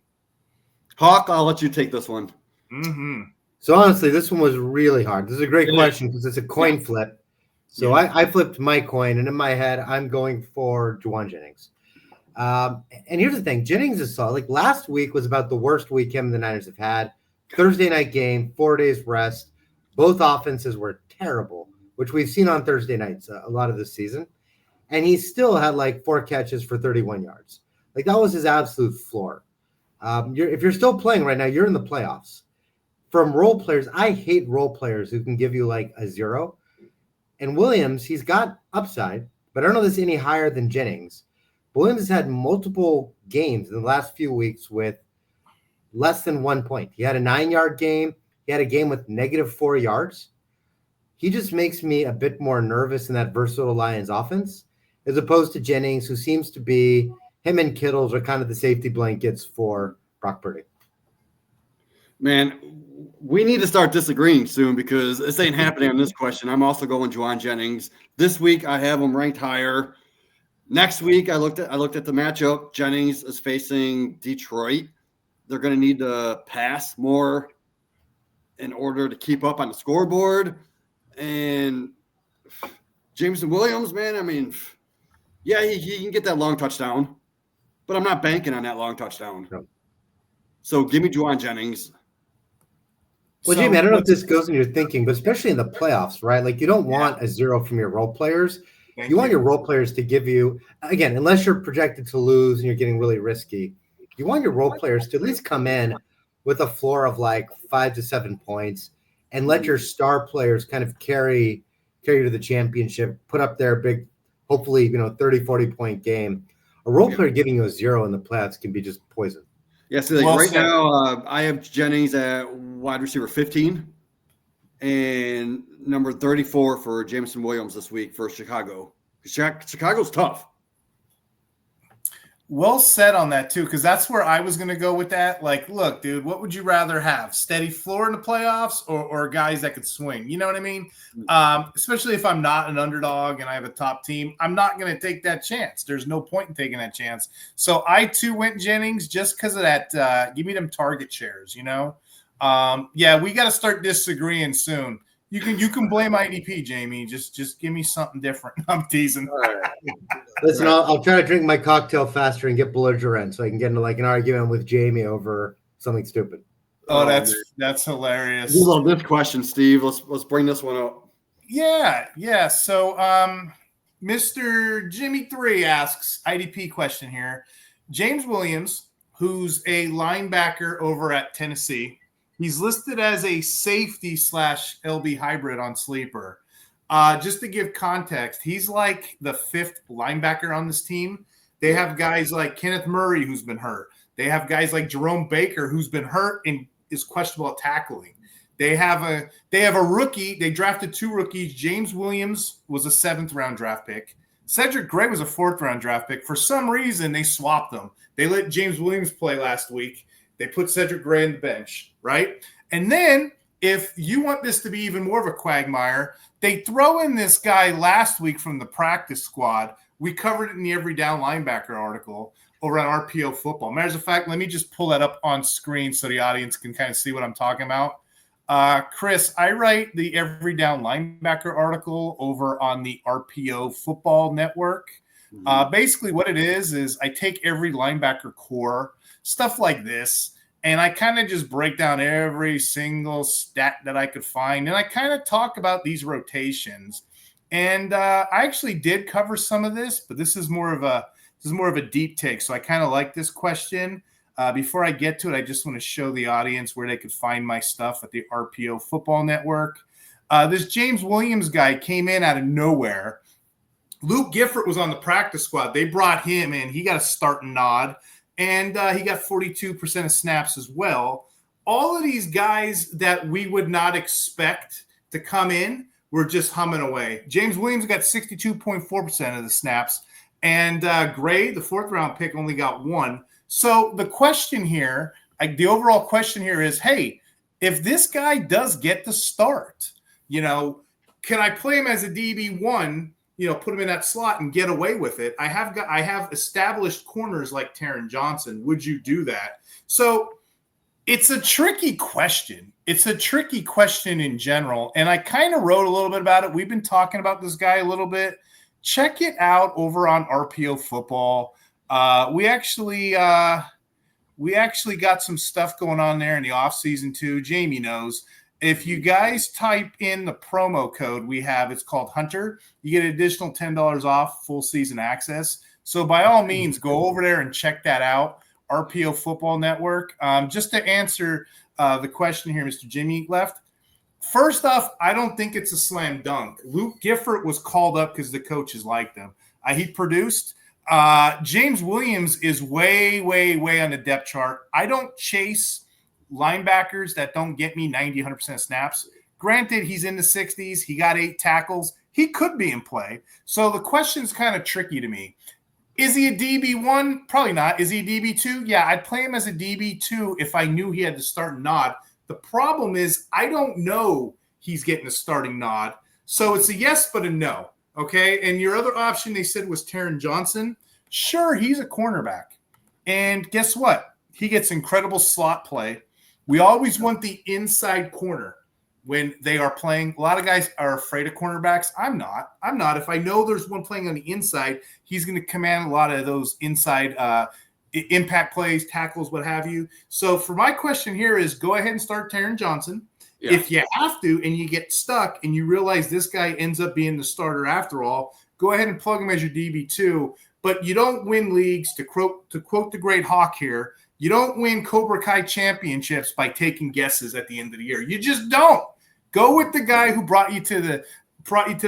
Hawk, I'll let you take this one. Mm-hmm. So honestly, this one was really hard. This is a great question because it's a coin flip. So I flipped my coin, and in my head, I'm going for Juwan Jennings. And here's the thing. Jennings is solid. Last week was about the worst week him and the Niners have had. Thursday night game, 4 days rest. Both offenses were terrible, which we've seen on Thursday nights a lot of this season. And he still had 4 catches for 31 yards. That was his absolute floor. If you're still playing right now, you're in the playoffs. From role players, I hate role players who can give you a 0. And Williams, he's got upside, but I don't know this any higher than Jennings. Williams has had multiple games in the last few weeks with less than 1 point. He had a 9-yard game. He had a game with -4 yards. He just makes me a bit more nervous in that versatile Lions offense, as opposed to Jennings, who seems to be him and Kittles are kind of the safety blankets for Brock Purdy. Man, we need to start disagreeing soon because this ain't happening on this question. I'm also going Juwan Jennings. This week I have him ranked higher. Next week I looked at the matchup. Jennings is facing Detroit. They're going to need to pass more in order to keep up on the scoreboard. And Jameson Williams, man, I mean, yeah, he can get that long touchdown, but I'm not banking on that long touchdown. No. So give me Juwan Jennings. Well, Jamie, I don't know if this goes in your thinking, but especially in the playoffs, right? You don't want a 0 from your role players. You want your role players to give you, again, unless you're projected to lose and you're getting really risky, you want your role players to at least come in with a floor of 5 to 7 points and let your star players kind of carry you to the championship, put up their big, hopefully, 30, 40-point game. A role player giving you a 0 in the playoffs can be just poison. Yeah, so right now I have Jennings at wide receiver 15 and number 34 for Jameson Williams this week for Chicago. Chicago's tough. Well said on that too, because that's where I was going to go with that. Like, look, dude, what would you rather have? Steady floor in the playoffs or guys that could swing? You know what I mean? Especially if I'm not an underdog and I have a top team, I'm not going to take that chance. There's no point in taking that chance. So I too went Jennings just because of that. Give me them target shares, you know? Yeah, we got to start disagreeing soon. You can blame IDP, Jamie. Just give me something different. I'm teasing. All right. Listen, I'll try to drink my cocktail faster and get belligerent so I can get into like an argument with Jamie over something stupid. Oh, that's hilarious. We love this question, Steve. Let's bring this one up. Yeah. So, Mr. Jimmy 3 asks IDP question here. James Williams, who's a linebacker over at Tennessee, he's listed as a safety / LB hybrid on Sleeper. Just to give context, he's like the 5th linebacker on this team. They have guys like Kenneth Murray, who's been hurt. They have guys like Jerome Baker, who's been hurt and is questionable at tackling. They have a rookie. They drafted 2 rookies. James Williams was a 7th round draft pick. Cedric Gray was a 4th round draft pick. For some reason, they swapped them. They let James Williams play last week. They put Cedric Gray on the bench, right? And then if you want this to be even more of a quagmire, they throw in this guy last week from the practice squad. We covered it in the Every Down Linebacker article over on RPO Football. Matter of fact, let me just pull that up on screen so the audience can kind of see what I'm talking about. Chris, I write the Every Down Linebacker article over on the RPO Football Network. Basically what it is I take every linebacker core, stuff like this, and I kind of just break down every single stat that I could find. And I kind of talk about these rotations. And I actually did cover some of this, but this is more of a deep take. So I kind of like this question. Before I get to it, I just want to show the audience where they could find my stuff at the RPO Football Network. This James Williams guy came in out of nowhere. Luke Gifford was on the practice squad. They brought him in. He got a starting nod. And he got 42% of snaps as well. All of these guys that we would not expect to come in were just humming away. James Williams got 62.4% of the snaps. And Gray, the 4th round pick, only got 1. So the question here, the overall question here is, hey, if this guy does get the start, can I play him as a DB1? Put him in that slot and get away with it. I have established corners like Taron Johnson. Would you do that? So it's a tricky question. It's a tricky question in general. And I kind of wrote a little bit about it. We've been talking about this guy a little bit. Check it out over on RPO Football. We actually got some stuff going on there in the offseason too. Jamie knows. If you guys type in the promo code we have, it's called Hunter, you get an additional $10 off full season access. So by all means, go over there and check that out, RPO Football Network. Just to answer the question here, Mr. Jimmy left. First off, I don't think it's a slam dunk. Luke Gifford was called up because the coaches liked him. He produced. James Williams is way, way, way on the depth chart. I don't chase linebackers that don't get me 90, 100% snaps. Granted, he's in the 60s. He got 8 tackles. He could be in play. So the question's kind of tricky to me. Is he a DB1? Probably not. Is he a DB2? Yeah, I'd play him as a DB2 if I knew he had the starting nod. The problem is I don't know he's getting a starting nod. So it's a yes but a no, okay? And your other option they said was Taron Johnson. Sure, he's a cornerback. And guess what? He gets incredible slot play. We always want the inside corner when they are playing. A lot of guys are afraid of cornerbacks. I'm not. If I know there's one playing on the inside, he's going to command a lot of those inside impact plays, tackles, what have you. So for my question here is go ahead and start Taron Johnson. Yeah. If you have to and you get stuck and you realize this guy ends up being the starter after all, go ahead and plug him as your DB2. But you don't win leagues, to quote the great Hawk here, you don't win Cobra Kai championships by taking guesses at the end of the year. You just don't. Go with the guy who brought you to the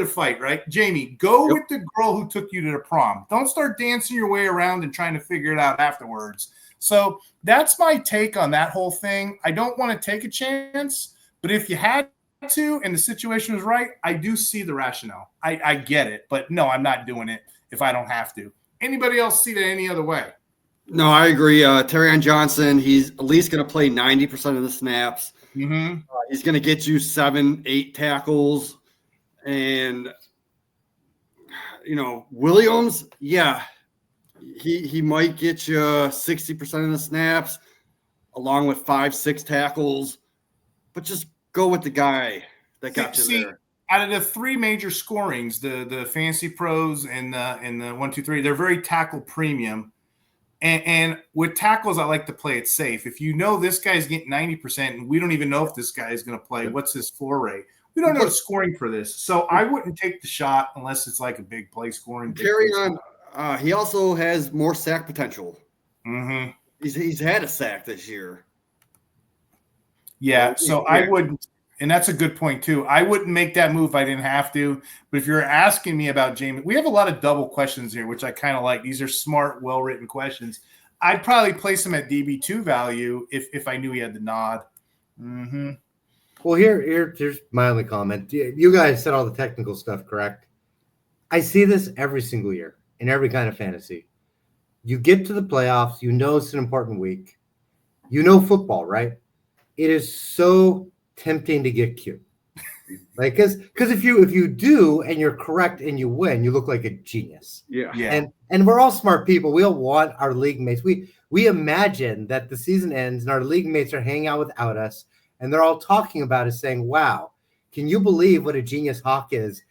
fight, right? Jamie, go with the girl who took you to the prom. Don't start dancing your way around and trying to figure it out afterwards. So that's my take on that whole thing. I don't want to take a chance, but if you had to and the situation was right, I do see the rationale. I get it, but no, I'm not doing it if I don't have to. Anybody else see that any other way? No, I agree. Terrion Johnson, he's at least going to play 90% of the snaps. Mm-hmm. He's going to get you 7-8 tackles. And, Williams, yeah, he might get you 60% of the snaps along with 5-6 tackles. But just go with the guy that got you there. Out of the three major scorings, the Fantasy Pros and the 1, 2, 3, they're very tackle premium. And with tackles, I like to play it safe. If you know this guy's getting 90%, and we don't even know if this guy is going to play, what's his floor rate? We don't know the scoring for this. So I wouldn't take the shot unless it's like a big play scoring. Terrion, he also has more sack potential. Mm-hmm. He's had a sack this year. Yeah, so I wouldn't, and that's a good point too. I wouldn't make that move if I didn't have to. But if you're asking me about Jamie, we have a lot of double questions here, which I kind of like. These are smart, well-written questions. I'd probably place him at DB2 value if I knew he had the nod. Mm-hmm. Well, here's my only comment. You guys said all the technical stuff, correct? I see this every single year in every kind of fantasy. You get to the playoffs, you know it's an important week. You know football, right? It is so tempting to get cute. Like, because if you do and you're correct and you win, you look like a genius. Yeah. And we're all smart people. We all want our league mates. We imagine that the season ends and our league mates are hanging out without us, and they're all talking about us, saying, "Wow, can you believe what a genius Hawk is?"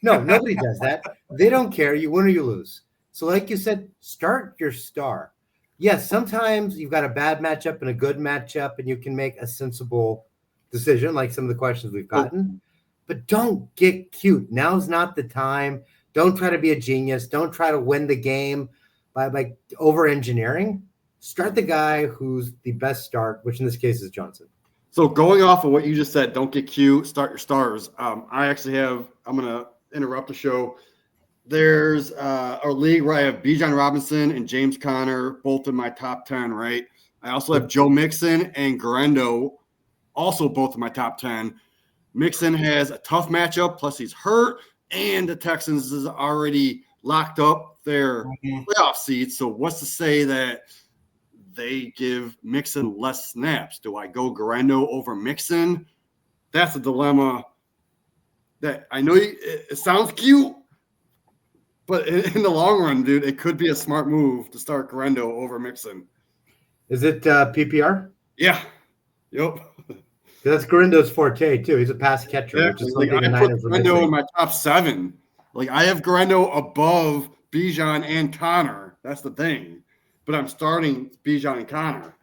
No, nobody does that. They don't care. You win or you lose. So, like you said, start your star. Yes, sometimes you've got a bad matchup and a good matchup, and you can make a sensible decision, like some of the questions we've gotten. But don't get cute. Now's not the time. Don't try to be a genius. Don't try to win the game by over-engineering. Start the guy who's the best start, which in this case is Johnson. So going off of what you just said, don't get cute, start your stars. I'm going to interrupt the show. There's a league where I have Bijan Robinson and James Conner, both in my top 10, right? I also have Joe Mixon and Garendo, also both in my top 10. Mixon has a tough matchup, plus he's hurt, and the Texans is already locked up their playoff seats. So what's to say that they give Mixon less snaps? Do I go Garendo over Mixon? That's a dilemma that I know it sounds cute, but in the long run, dude, it could be a smart move to start Garendo over Mixon. Is it PPR? Yeah. Yep. That's Garendo's forte, too. He's a pass catcher, which is something I put Garendo in my top 7. Like, I have Garendo above Bijan and Conner. That's the thing. But I'm starting Bijan and Conner.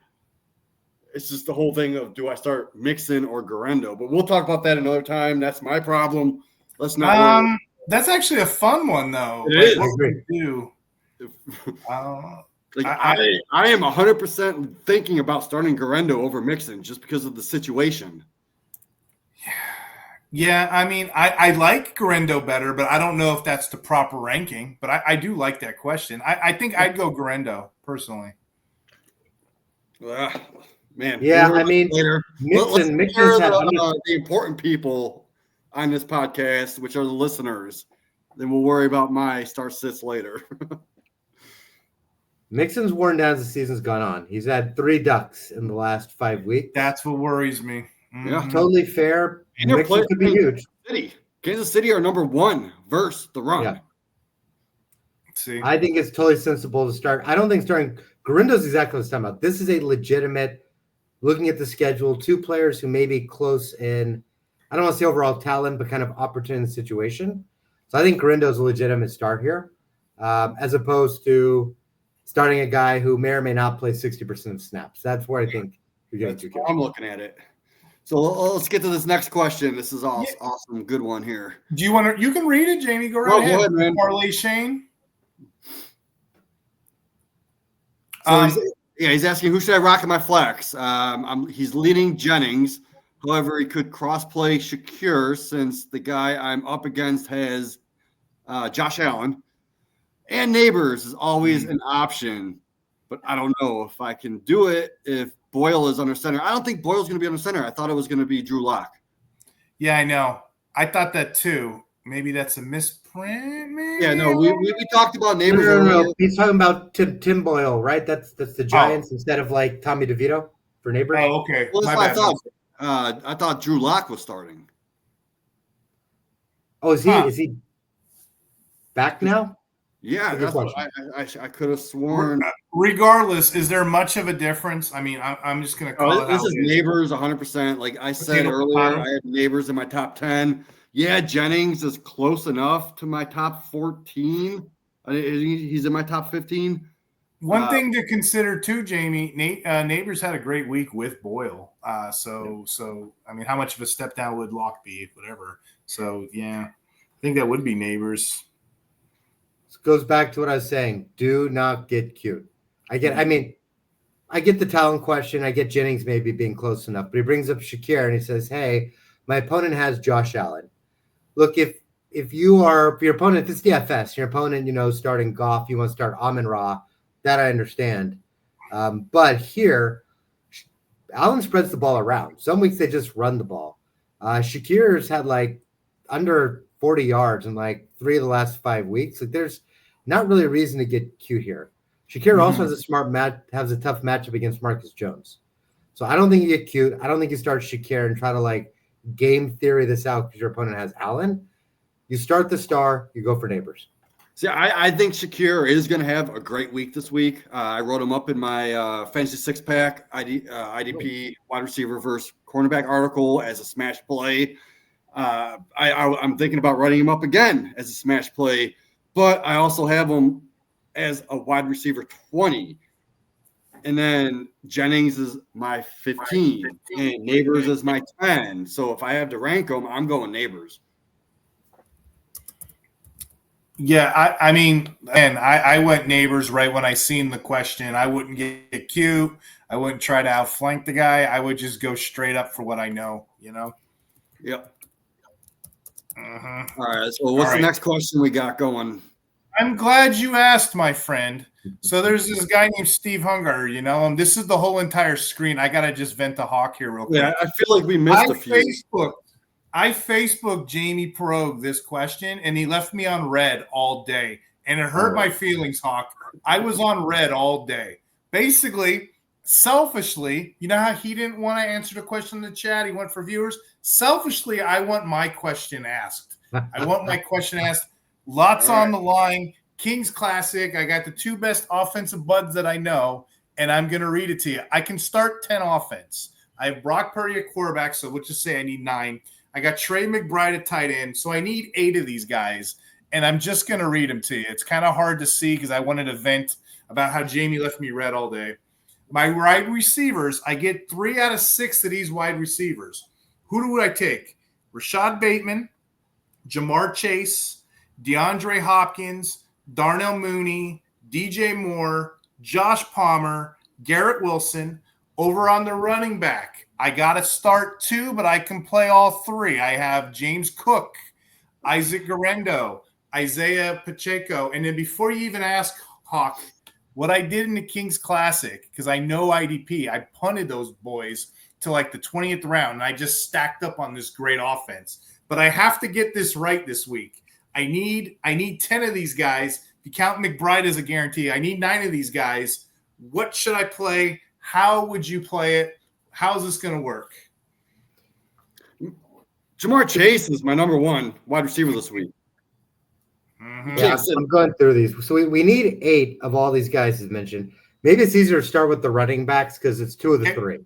It's just the whole thing of, do I start Mixon or Garendo? But we'll talk about that another time. That's my problem. Let's not That's actually a fun one, though. It is. What would you do? I am 100% thinking about starting Garendo over Mixon just because of the situation. Yeah, I mean, I like Garendo better, but I don't know if that's the proper ranking. But I do like that question. I think I'd go Garendo, personally. Man. Yeah, I mean, let's hear the important people on this podcast, which are the listeners. Then we'll worry about my star sits later. Mixon's worn down as the season's gone on. He's had 3 ducks in the last 5 weeks. That's what worries me. Mm-hmm. Yeah, totally fair. And Mixon could be huge. Kansas City are number 1 versus the run. Yeah. See, I think it's totally sensible to start. I don't think starting Garendo's exactly what I'm talking about. This is a legitimate, looking at the schedule, 2 players who may be close in, I don't want to say overall talent, but kind of opportune in the situation. So I think Garendo's a legitimate start here, as opposed to starting a guy who may or may not play 60% of snaps. That's where I think you're getting too careful. I'm looking at it. So let's get to this next question. This is awesome. Yeah. Awesome. Good one here. Do you want to? You can read it, Jamie. Go right ahead. Go ahead, man. Parlay Shane. So he's asking, who should I rock in my flex? He's leading Jennings. However, he could cross-play Shakir since the guy I'm up against has Josh Allen. And Neighbors is always an option, but I don't know if I can do it if Boyle is under center. I don't think Boyle's going to be under center. I thought it was going to be Drew Lock. Yeah, I know. I thought that too. Maybe that's a misprint. Maybe? Yeah, no, we talked about No, neighbors no, no, earlier. no. He's talking about Tim Boyle, right? That's the Giants instead of like Tommy DeVito for Neighbors. Oh, okay. Well, that's My what bad. I thought. I thought Drew Lock was starting. Oh, is he back now? Yeah, that's what I could have sworn. Regardless, is there much of a difference? I mean, I'm just going to call it This how is it is. neighbors 100%. Like I said Potato, earlier, potato. I had neighbors in my top 10. Yeah, Jennings is close enough to my top 14. He's in my top 15. One thing to consider too, Jamie. Neighbors had a great week with Boyle. So I mean, how much of a step down would Locke be? Whatever. So yeah, I think that would be Neighbors. This goes back to what I was saying. Do not get cute. I get the talent question. I get Jennings maybe being close enough, but he brings up Shakir and he says, "Hey, my opponent has Josh Allen. Look, if your opponent, if it's DFS, your opponent, starting Goff, you want to start Amon-Ra, that I understand. But here, Allen spreads the ball around. Some weeks they just run the ball. Shakir's had like under 40 yards in like 3 of the last 5 weeks. Like there's not really a reason to get cute here. Shakir also has a tough matchup against Marcus Jones. So I don't think you get cute. I don't think you start Shakir and try to like game theory this out because your opponent has Allen. You start the star, you go for Neighbors. See, I think Shakir is going to have a great week this week. I wrote him up in my Fantasy Six Pack IDP wide receiver versus cornerback article as a smash play. I'm thinking about writing him up again as a smash play, but I also have him as a wide receiver 20. And then Jennings is my 15 and Neighbors is my 10. So if I have to rank them, I'm going Neighbors. Yeah, I mean, and I went Neighbors right when I seen the question. I wouldn't get cute. I wouldn't try to outflank the guy. I would just go straight up for what I know, Yep. Uh-huh. All right. So what's the next question we got going? I'm glad you asked, my friend. So there's this guy named Steve Hunger, this is the whole entire screen. I got to just vent the hawk here real quick. Yeah, I feel like we missed a few. I Facebooked Jamie Perogue this question, and he left me on red all day. And it hurt my feelings, Hawk. I was on red all day. Basically, selfishly, you know how he didn't want to answer the question in the chat? He went for viewers. Selfishly, I want my question asked. Lots on the line. Kings Classic. I got the 2 best offensive buds that I know, and I'm going to read it to you. I can start 10 offense. I have Brock Purdy at quarterback, so let's just say I need 9. I got Trey McBride at tight end, so I need 8 of these guys, and I'm just going to read them to you. It's kind of hard to see because I wanted to vent about how Jamie left me red all day. My wide receivers, I get 3 out of 6 of these wide receivers. Who would I take? Rashad Bateman, Jamar Chase, DeAndre Hopkins, Darnell Mooney, DJ Moore, Josh Palmer, Garrett Wilson. Over on the running back, I got to start 2, but I can play all 3. I have James Cook, Isaac Guerrero, Isaiah Pacheco. And then before you even ask, Hawk, what I did in the Kings Classic, because I know IDP, I punted those boys to like the 20th round, and I just stacked up on this great offense. But I have to get this right this week. I need 10 of these guys. If you count McBride as a guarantee, I need 9 of these guys. What should I play? How would you play it? How's this going to work? Jamar Chase is my number 1 wide receiver this week. Mm-hmm. Yeah, I'm going through these. So we need 8 of all these guys as mentioned. Maybe it's easier to start with the running backs because it's 2 of the 3.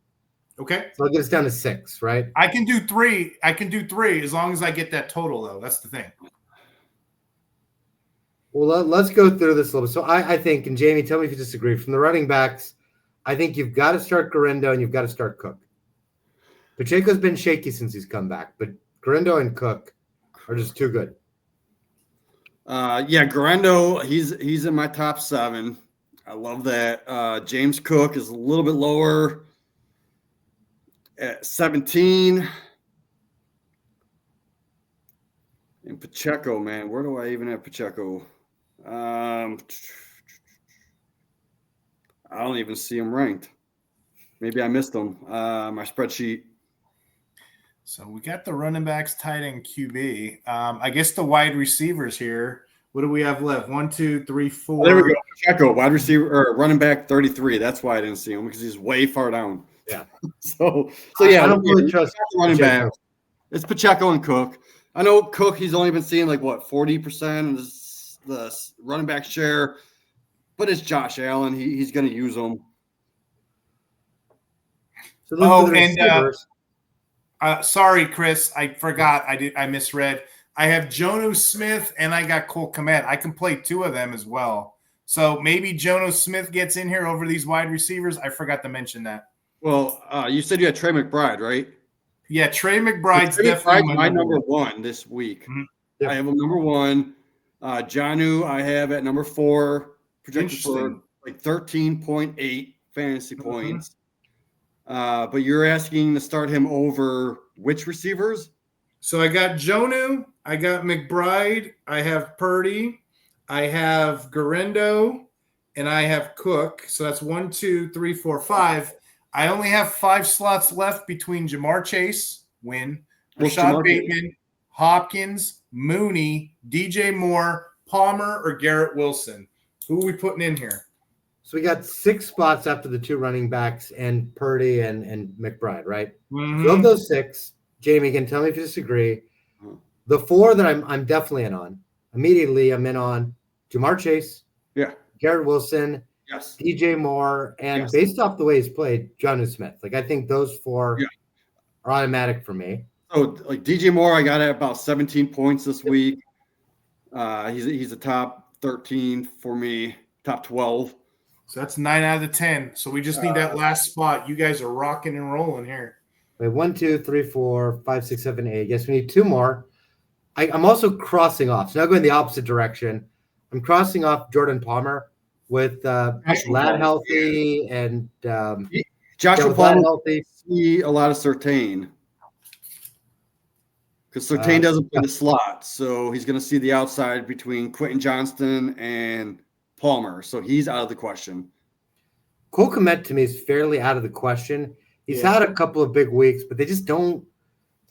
Okay. So I'll get us down to 6, right? I can do 3. I can do 3 as long as I get that total, though. That's the thing. Well, let's go through this a little bit. So I think, and Jamie, tell me if you disagree, from the running backs, I think you've got to start Guerrero and you've got to start Cook. Pacheco's been shaky since he's come back, but Guerrero and Cook are just too good. Yeah, Guerrero, he's in my top 7. I love that. James Cook is a little bit lower at 17. And Pacheco, man, where do I even have Pacheco? I don't even see him ranked. Maybe I missed him. My spreadsheet. So we got the running backs, tight end, QB. I guess the wide receivers here. What do we have left? 1, 2, 3, 4. Oh, there we go. Pacheco, wide receiver or running back 33. That's why I didn't see him because he's way far down. Yeah. so yeah, I don't really trust running Pacheco. back. It's Pacheco and Cook. I know Cook. He's only been seeing like what 40% of the running back share, but it's Josh Allen. He's going to use them. So those are the receivers. Sorry, Chris. I forgot. I misread. I have Jonnu Smith and I got Cole Kmet. I can play 2 of them as well. So maybe Jonnu Smith gets in here over these wide receivers. I forgot to mention that. Well, you said you had Trey McBride, right? Yeah, Trey McBride's definitely my number 1 this week. Mm-hmm. Yep. I have him number 1. Jonnu I have at number 4, projected for like 13.8 fantasy points. But you're asking to start him over which receivers? So I got Jonnu, I got McBride, I have Purdy, I have Garendo, and I have Cook. So that's 1, 2, 3, 4, 5. I only have 5 slots left between Jamar Chase, Rashad Bateman, Hopkins, Mooney, DJ Moore, Palmer, or Garrett Wilson. Who are we putting in here? So we got 6 spots after the 2 running backs and Purdy and McBride, right? Mm-hmm. So of those 6, Jamie can tell me if you disagree. The 4 that I'm definitely in on. Immediately, I'm in on Jamar Chase, Garrett Wilson, DJ Moore, and based off the way he's played, Jonnu Smith. Like I think those 4 are automatic for me. So like DJ Moore, I got at about 17 points this week. He's a top 13 for me, top 12. So that's 9 out of the 10. So we just need that last spot. You guys are rocking and rolling here. Wait, 1, 2, 3, 4, 5, 6, 7, 8. Yes, we need 2 more. I'm also crossing off. So now going the opposite direction. I'm crossing off Jordan Palmer with Ladd healthy and Joshua Palmer healthy. See a lot of Surtain because Surtain doesn't play the slot, so he's going to see the outside between Quentin Johnston and Palmer, so he's out of the question. Cole Kmet to me is fairly out of the question. He's had a couple of big weeks, but they just don't.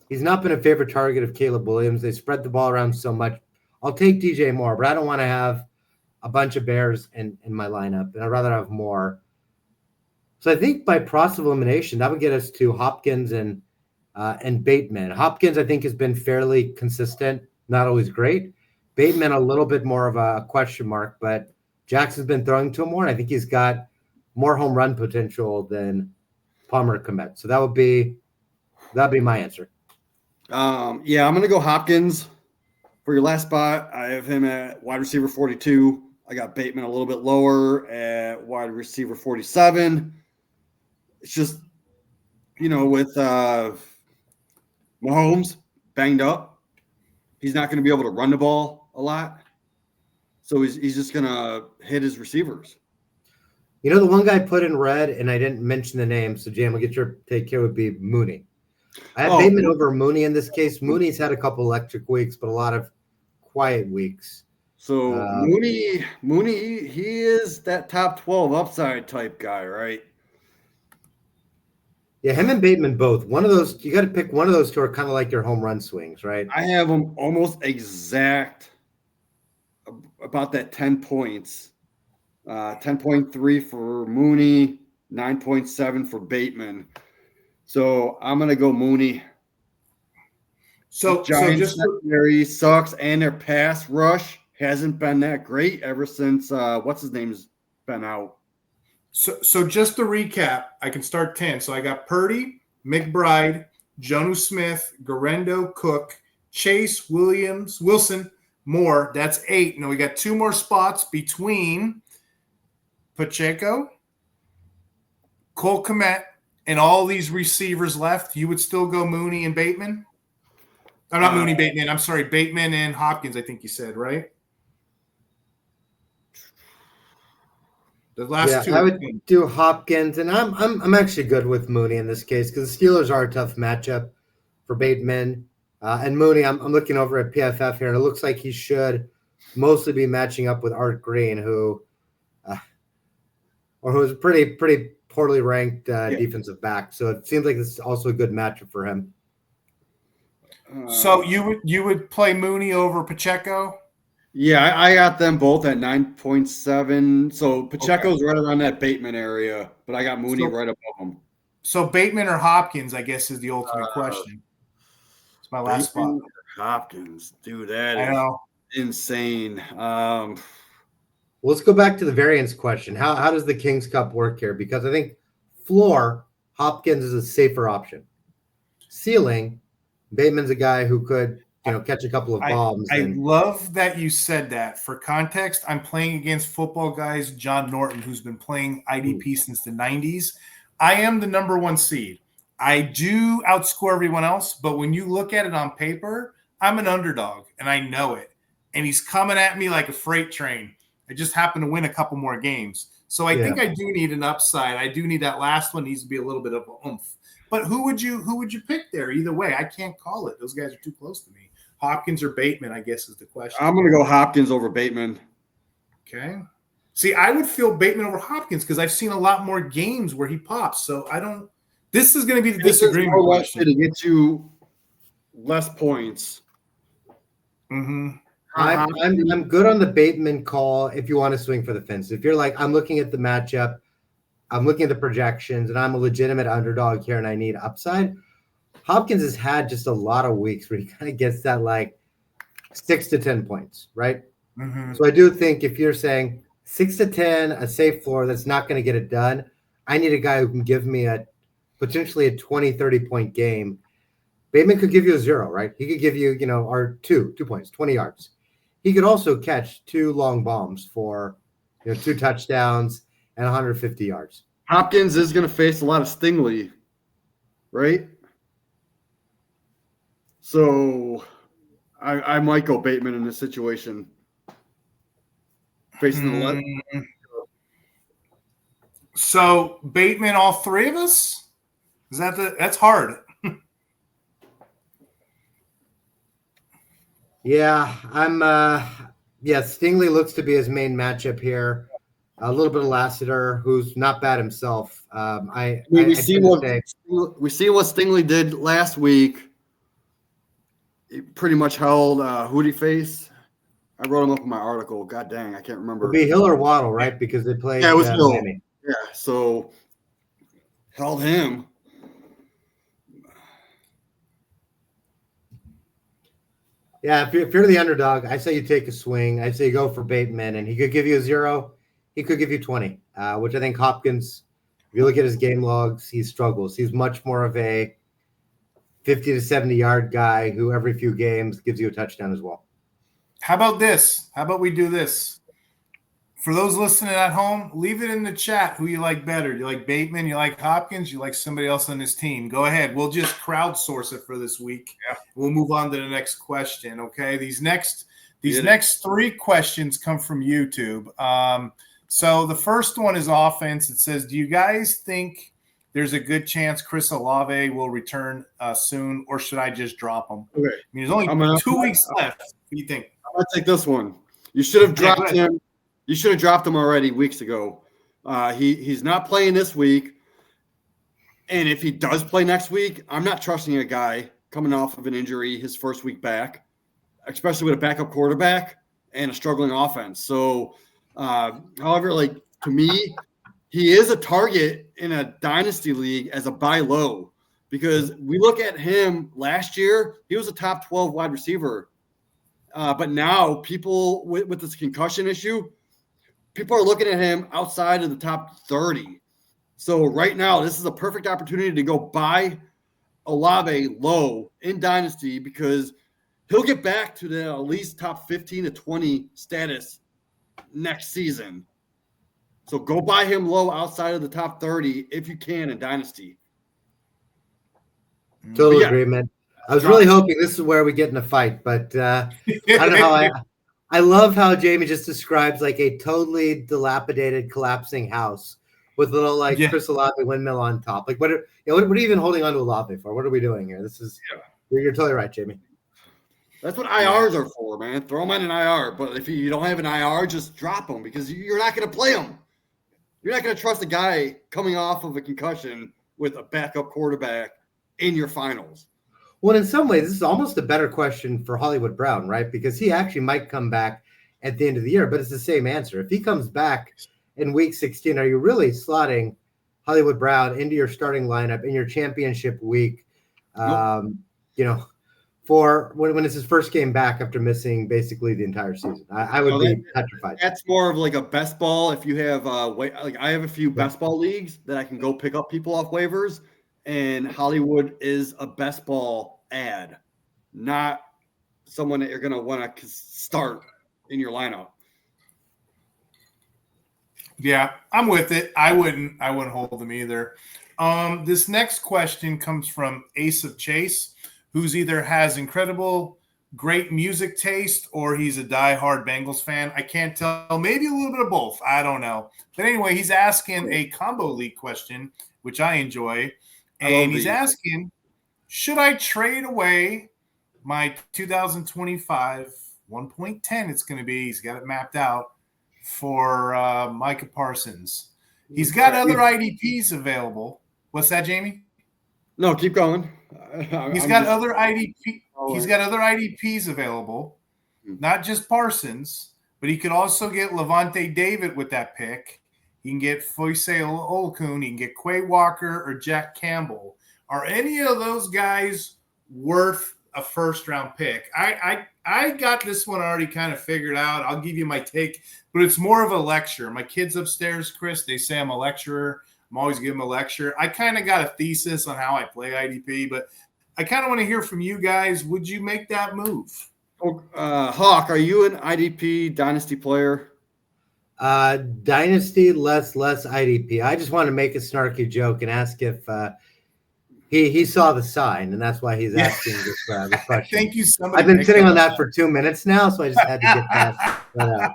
He's not been a favorite target of Caleb Williams. They spread the ball around so much. I'll take DJ Moore, but I don't want to have a bunch of Bears in my lineup, and I'd rather have more. So I think by process of elimination, that would get us to Hopkins and Bateman. Hopkins, I think, has been fairly consistent, not always great. Bateman, a little bit more of a question mark, but Jackson's been throwing to him more, and I think he's got more home run potential than Palmer Kmet. So that'd be my answer. I'm going to go Hopkins for your last spot. I have him at wide receiver 42. I got Bateman a little bit lower at wide receiver 47. It's just, with Mahomes banged up, he's not going to be able to run the ball a lot. So he's just going to hit his receivers. The one guy put in red, and I didn't mention the name, so Jam, we'll get your take here, would be Mooney. I have Bateman over Mooney in this case. Mooney's had a couple electric weeks, but a lot of quiet weeks. So Mooney, he is that top 12 upside type guy, right? Yeah, him and Bateman both. One of those, you got to pick one of those 2 are kind of like your home run swings, right? I have them almost exact about that 10 points. 10.3 for Mooney, 9.7 for Bateman. So I'm going to go Mooney. So Giants secondary sucks, and their pass rush hasn't been that great ever since what's his name's been out. So just to recap, I can start 10. So I got Purdy, McBride, Jonnu Smith, Garendo, Cook, Chase, Wilson, Moore. That's 8. Now we got 2 more spots between Pacheco, Cole Kmet, and all these receivers left. You would still go Mooney and Bateman? I'm not Mooney, Bateman. I'm sorry, Bateman and Hopkins, I think you said, right? The last 2. I would do Hopkins, and I'm actually good with Mooney in this case because the Steelers are a tough matchup for Bateman. And Mooney, I'm looking over at PFF here, and it looks like he should mostly be matching up with Art Green, who's a pretty poorly ranked defensive back. So it seems like this is also a good matchup for him. So you would play Mooney over Pacheco? Yeah, I got them both at 9.7. So Pacheco's right around that Bateman area, but I got Mooney right above him. So Bateman or Hopkins, I guess, is the ultimate question. It's my last Bateman spot. or Hopkins, dude, that I is know. insane. Let's go back to the variance question. How does the Kings Cup work here? Because I think floor, Hopkins is a safer option. Ceiling, Bateman's a guy who could, catch a couple of bombs. I love that you said that. For context, I'm playing against Football Guys John Norton, who's been playing IDP since the 90s. I am the number 1 seed. I do outscore everyone else, but when you look at it on paper, I'm an underdog, and I know it. And he's coming at me like a freight train. I just happen to win a couple more games. So I think I do need an upside. I do need that last one needs to be a little bit of a oomph. But who would you pick there? Either way, I can't call it. Those guys are too close to me. Hopkins or Bateman, I guess, is the question. I'm going to go Hopkins over Bateman. Okay. See, I would feel Bateman over Hopkins because I've seen a lot more games where he pops. So I don't – this is going to be the disagreement question. To get you less points. Mm-hmm. I'm good on the Bateman call if you want to swing for the fence. If you're like, I'm looking at the matchup, I'm looking at the projections, and I'm a legitimate underdog here and I need upside, Hopkins has had just a lot of weeks where he kind of gets that like 6 to 10 points, right? Mm-hmm. So I do think if you're saying 6 to 10, a safe floor that's not going to get it done, I need a guy who can give me potentially a 20, 30-point game. Bateman could give you a 0, right? He could give you, or 2 points, 20 yards. He could also catch 2 long bombs for 2 touchdowns and 150 yards. Hopkins is going to face a lot of Stingley, right? So I might go Bateman in this situation. Facing the left. So Bateman, all 3 of us? Is that's hard. Yeah, Stingley looks to be his main matchup here. A little bit of Lassiter, who's not bad himself. We see what Stingley did last week. He pretty much held who'd he face? I wrote him up in my article. God dang, I can't remember. It'll be Hill or Waddle, right? Because they played. Yeah, it was Hill. Miami. Yeah, so held him. Yeah, if you're the underdog, I say you take a swing. I say you go for Bateman, and he could give you a 0. He could give you 20, which I think Hopkins, if you look at his game logs, he struggles. He's much more of a 50 to 70-yard guy who every few games gives you a touchdown as well. How about this? How about we do this? For those listening at home, leave it in the chat who you like better. You like Bateman? You like Hopkins? You like somebody else on this team? Go ahead. We'll just crowdsource it for this week. Yeah. We'll move on to the next question, okay? These next 3 questions come from YouTube. So the first one is offense. It says, do you guys think there's a good chance Chris Olave will return soon, or should I just drop him? Okay. I mean, there's only 2 weeks left. What do you think? I'm going to take this one. You should have dropped him. You should have dropped him already weeks ago. He's not playing this week. And if he does play next week, I'm not trusting a guy coming off of an injury his first week back, especially with a backup quarterback and a struggling offense. So, however, to me, he is a target in a dynasty league as a buy low because we look at him last year, he was a top 12 wide receiver. But now people with this concussion issue, people are looking at him outside of the top 30. So right now, this is a perfect opportunity to go buy Olave low in dynasty because he'll get back to the at least top 15 to 20 status next season. So go buy him low outside of the top 30 if you can in dynasty. Total agreement. I was really hoping this is where we get in a fight, but I don't know how I love how Jamie just describes like a totally dilapidated, collapsing house with a little Chris Olave windmill on top. Like what are you even holding on to Olave for? What are we doing here? This is you're totally right, Jamie. That's what IRs are for, man. Throw them on an IR. But if you don't have an IR, just drop them because you're not going to play them. You're not going to trust a guy coming off of a concussion with a backup quarterback in your finals. Well, in some ways, this is almost a better question for Hollywood Brown, right? Because he actually might come back at the end of the year, but it's the same answer. If he comes back in week 16, are you really slotting Hollywood Brown into your starting lineup in your championship week? Nope. For when it's his first game back after missing basically the entire season, I would be petrified. That's more of like a best ball. If you have like I have a few best ball leagues that I can go pick up people off waivers, and Hollywood is a best ball ad, not someone that you're gonna want to start in your lineup. Yeah, I'm with it. I wouldn't hold them either. This next question comes from Ace of Chase, who's either has incredible, great music taste or he's a diehard Bengals fan. I can't tell. Maybe a little bit of both. I don't know. But anyway, he's asking a combo league question, which I enjoy. And he's asking, should I trade away my 2025 1.10? It's going to be, he's got it mapped out for Micah Parsons. He's got other IDPs available. What's that, Jamie? No, keep going. He's got other IDPs available, not just Parsons, but he could also get Levante David with that pick. He can get Foyce Olakun. He can get Quay Walker or Jack Campbell. Are any of those guys worth a first-round pick? I got this one already kind of figured out. I'll give you my take, but it's more of a lecture. My kids upstairs, Chris, they say I'm a lecturer. I'm always giving them a lecture. I kind of got a thesis on how I play IDP, but I kind of want to hear from you guys. Would you make that move? Hawk, are you an IDP dynasty player? Dynasty, less IDP. I just want to make a snarky joke and ask if he saw the sign, and that's why he's asking this question. Thank you so much. I've been sitting on that for 2 minutes now, so I just had to get that.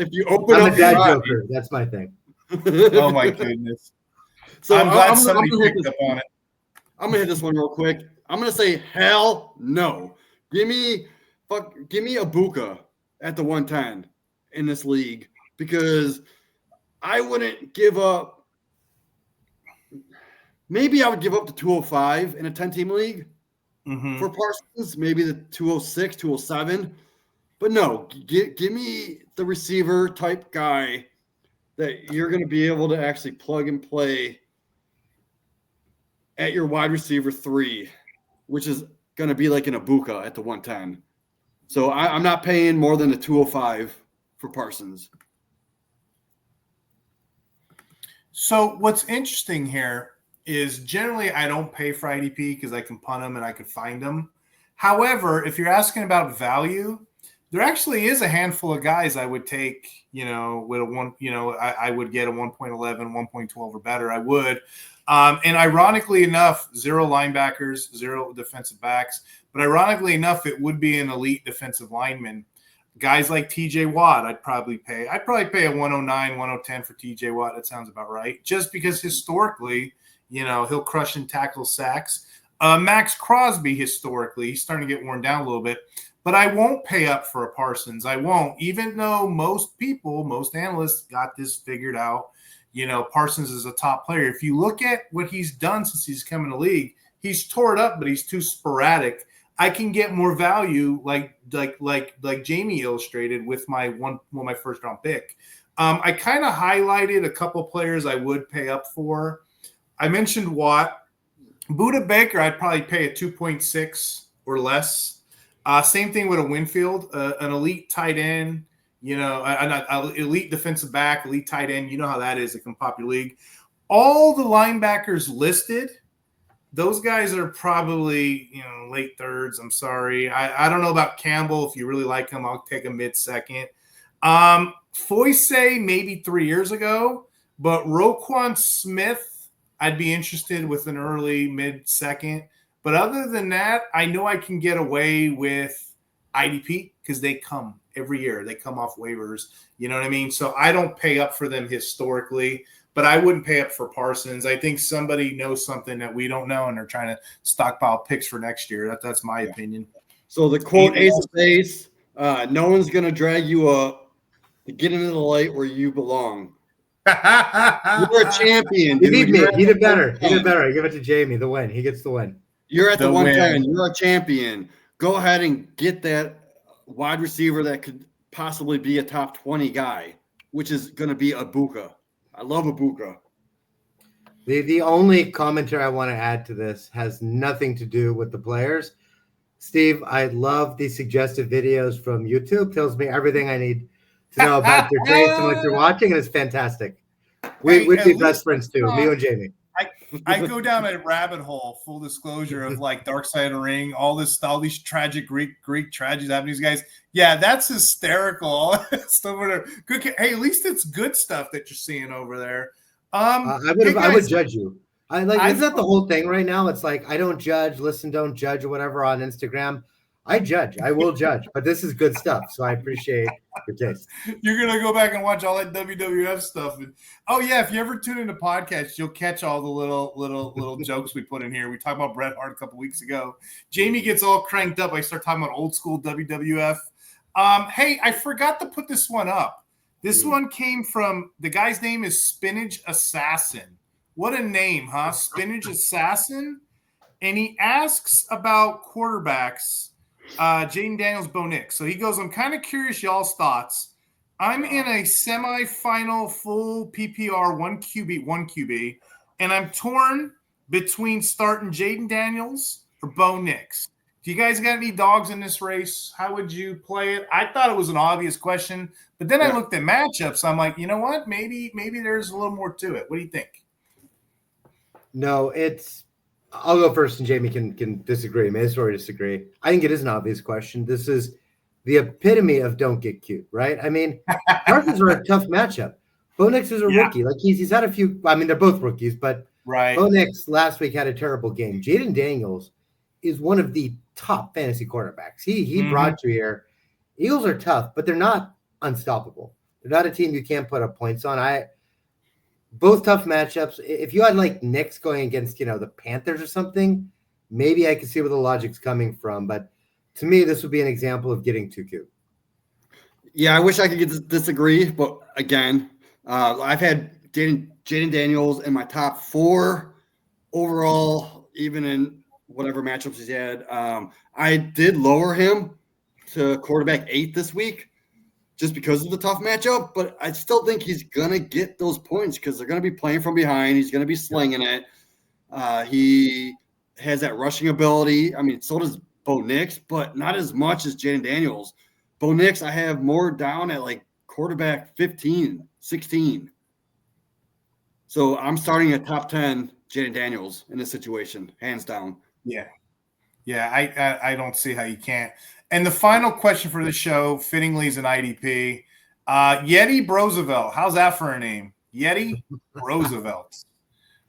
If you open I'm up a dad joker. That's my thing. Oh my goodness. So I'm glad somebody picked up on it. I'm gonna hit this one real quick. I'm gonna say hell no. Give me Ibuka at the 110 in this league, because I wouldn't give up. Maybe I would give up the 205 in a 10-team league for Parsons, maybe the 206, 207. But no, give me the receiver type guy that you're going to be able to actually plug and play at your wide receiver 3, which is going to be like an Ibuka at the 110. So I'm not paying more than a 205 for Parsons. So what's interesting here is generally I don't pay for IDP because I can punt them and I can find them. However, if you're asking about value, there actually is a handful of guys I would take, with a one, I would get a 1.11, 1.12 or better. I would. And ironically enough, 0 linebackers, 0 defensive backs. But ironically enough, it would be an elite defensive lineman. Guys like TJ Watt, I'd probably pay a 109, 110 for TJ Watt. That sounds about right. Just because historically, he'll crush and tackle sacks. Max Crosby, historically, he's starting to get worn down a little bit. But I won't pay up for a Parsons. I won't, even though most analysts got this figured out. Parsons is a top player. If you look at what he's done since he's come in the league, he's tore it up, but he's too sporadic. I can get more value, like Jamie illustrated with my first round pick. I kind of highlighted a couple players I would pay up for. I mentioned Watt. Budda Baker, I'd probably pay a 2.6 or less. Same thing with a Winfield, an elite tight end, an elite defensive back, elite tight end. You know how that is. It can pop your league. All the linebackers listed, those guys are probably, late thirds. I'm sorry. I don't know about Campbell. If you really like him, I'll take a mid-second. Foyce, maybe 3 years ago, but Roquan Smith, I'd be interested with an early mid-second. But other than that, I know I can get away with IDP because they come every year. They come off waivers. You know what I mean? So I don't pay up for them historically, but I wouldn't pay up for Parsons. I think somebody knows something that we don't know, and they're trying to stockpile picks for next year. That's my opinion. So the quote Ace of Ace, no one's going to drag you up to get into the light where you belong. You're a champion. He beat me. He did better. I give it to Jamie, the win. He gets the win. You're at the 110. win. You're a champion. Go ahead and get that wide receiver that could possibly be a top 20 guy, which is going to be Ibuka. I love Ibuka. The only commentary I want to add to this has nothing to do with the players. Steve, I love the suggestive videos from YouTube. Tells me everything I need to know about your taste and what you're watching, and it's fantastic. We'd be best friends too, me and Jamie. I go down a rabbit hole, full disclosure, of like Dark Side of the Ring, all these tragic Greek tragedies happening to these guys. Yeah, that's hysterical. All that stuff. Good. Hey, at least it's good stuff that you're seeing over there. I would judge you. Isn't that the whole thing right now? It's like I don't judge, listen, don't judge, or whatever on Instagram. I judge. I will judge, but this is good stuff, so I appreciate your taste. You're gonna go back and watch all that WWF stuff. And, oh yeah, if you ever tune into podcasts, you'll catch all the little jokes we put in here. We talked about Bret Hart a couple weeks ago. Jamie gets all cranked up. I start talking about old school WWF. Hey, I forgot to put this one up. This one came from the guy's name is Spinach Assassin. What a name, huh? Spinach Assassin. And he asks about quarterbacks. Jaden Daniels, Bo Nix. So he goes, I'm kind of curious y'all's thoughts. I'm in a semifinal full PPR 1 QB, and I'm torn between starting Jaden Daniels or Bo Nix. Do you guys got any dogs in this race? How would you play it? I thought it was an obvious question, but then I looked at matchups. I'm like, you know what? Maybe there's a little more to it. What do you think? No, I'll go first, and Jamie can disagree. May or disagree. I think it is an obvious question. This is the epitome of don't get cute, right? I mean, Parsons are a tough matchup. Bo Nix is a rookie. Like he's had a few. I mean, they're both rookies, but Bo Nix last week had a terrible game. Jaden Daniels is one of the top fantasy quarterbacks. He brought you here. Eagles are tough, but they're not unstoppable. They're not a team you can't put up points on. Both tough matchups. If you had like Knicks going against, the Panthers or something, maybe I could see where the logic's coming from. But to me, this would be an example of getting too cute. Yeah, I wish I could disagree, but again, I've had Jaden Daniels in my top 4 overall, even in whatever matchups he's had. I did lower him to quarterback 8 this week, just because of the tough matchup, but I still think he's going to get those points because they're going to be playing from behind. He's going to be slinging it. He has that rushing ability. I mean, so does Bo Nix, but not as much as Jaden Daniels. Bo Nix, I have more down at like quarterback 15, 16. So I'm starting at top 10 Jaden Daniels in this situation, hands down. Yeah. I don't see how you can't. And the final question for the show, fittingly, is an IDP. Yeti Roosevelt. How's that for a name? Yeti Roosevelt.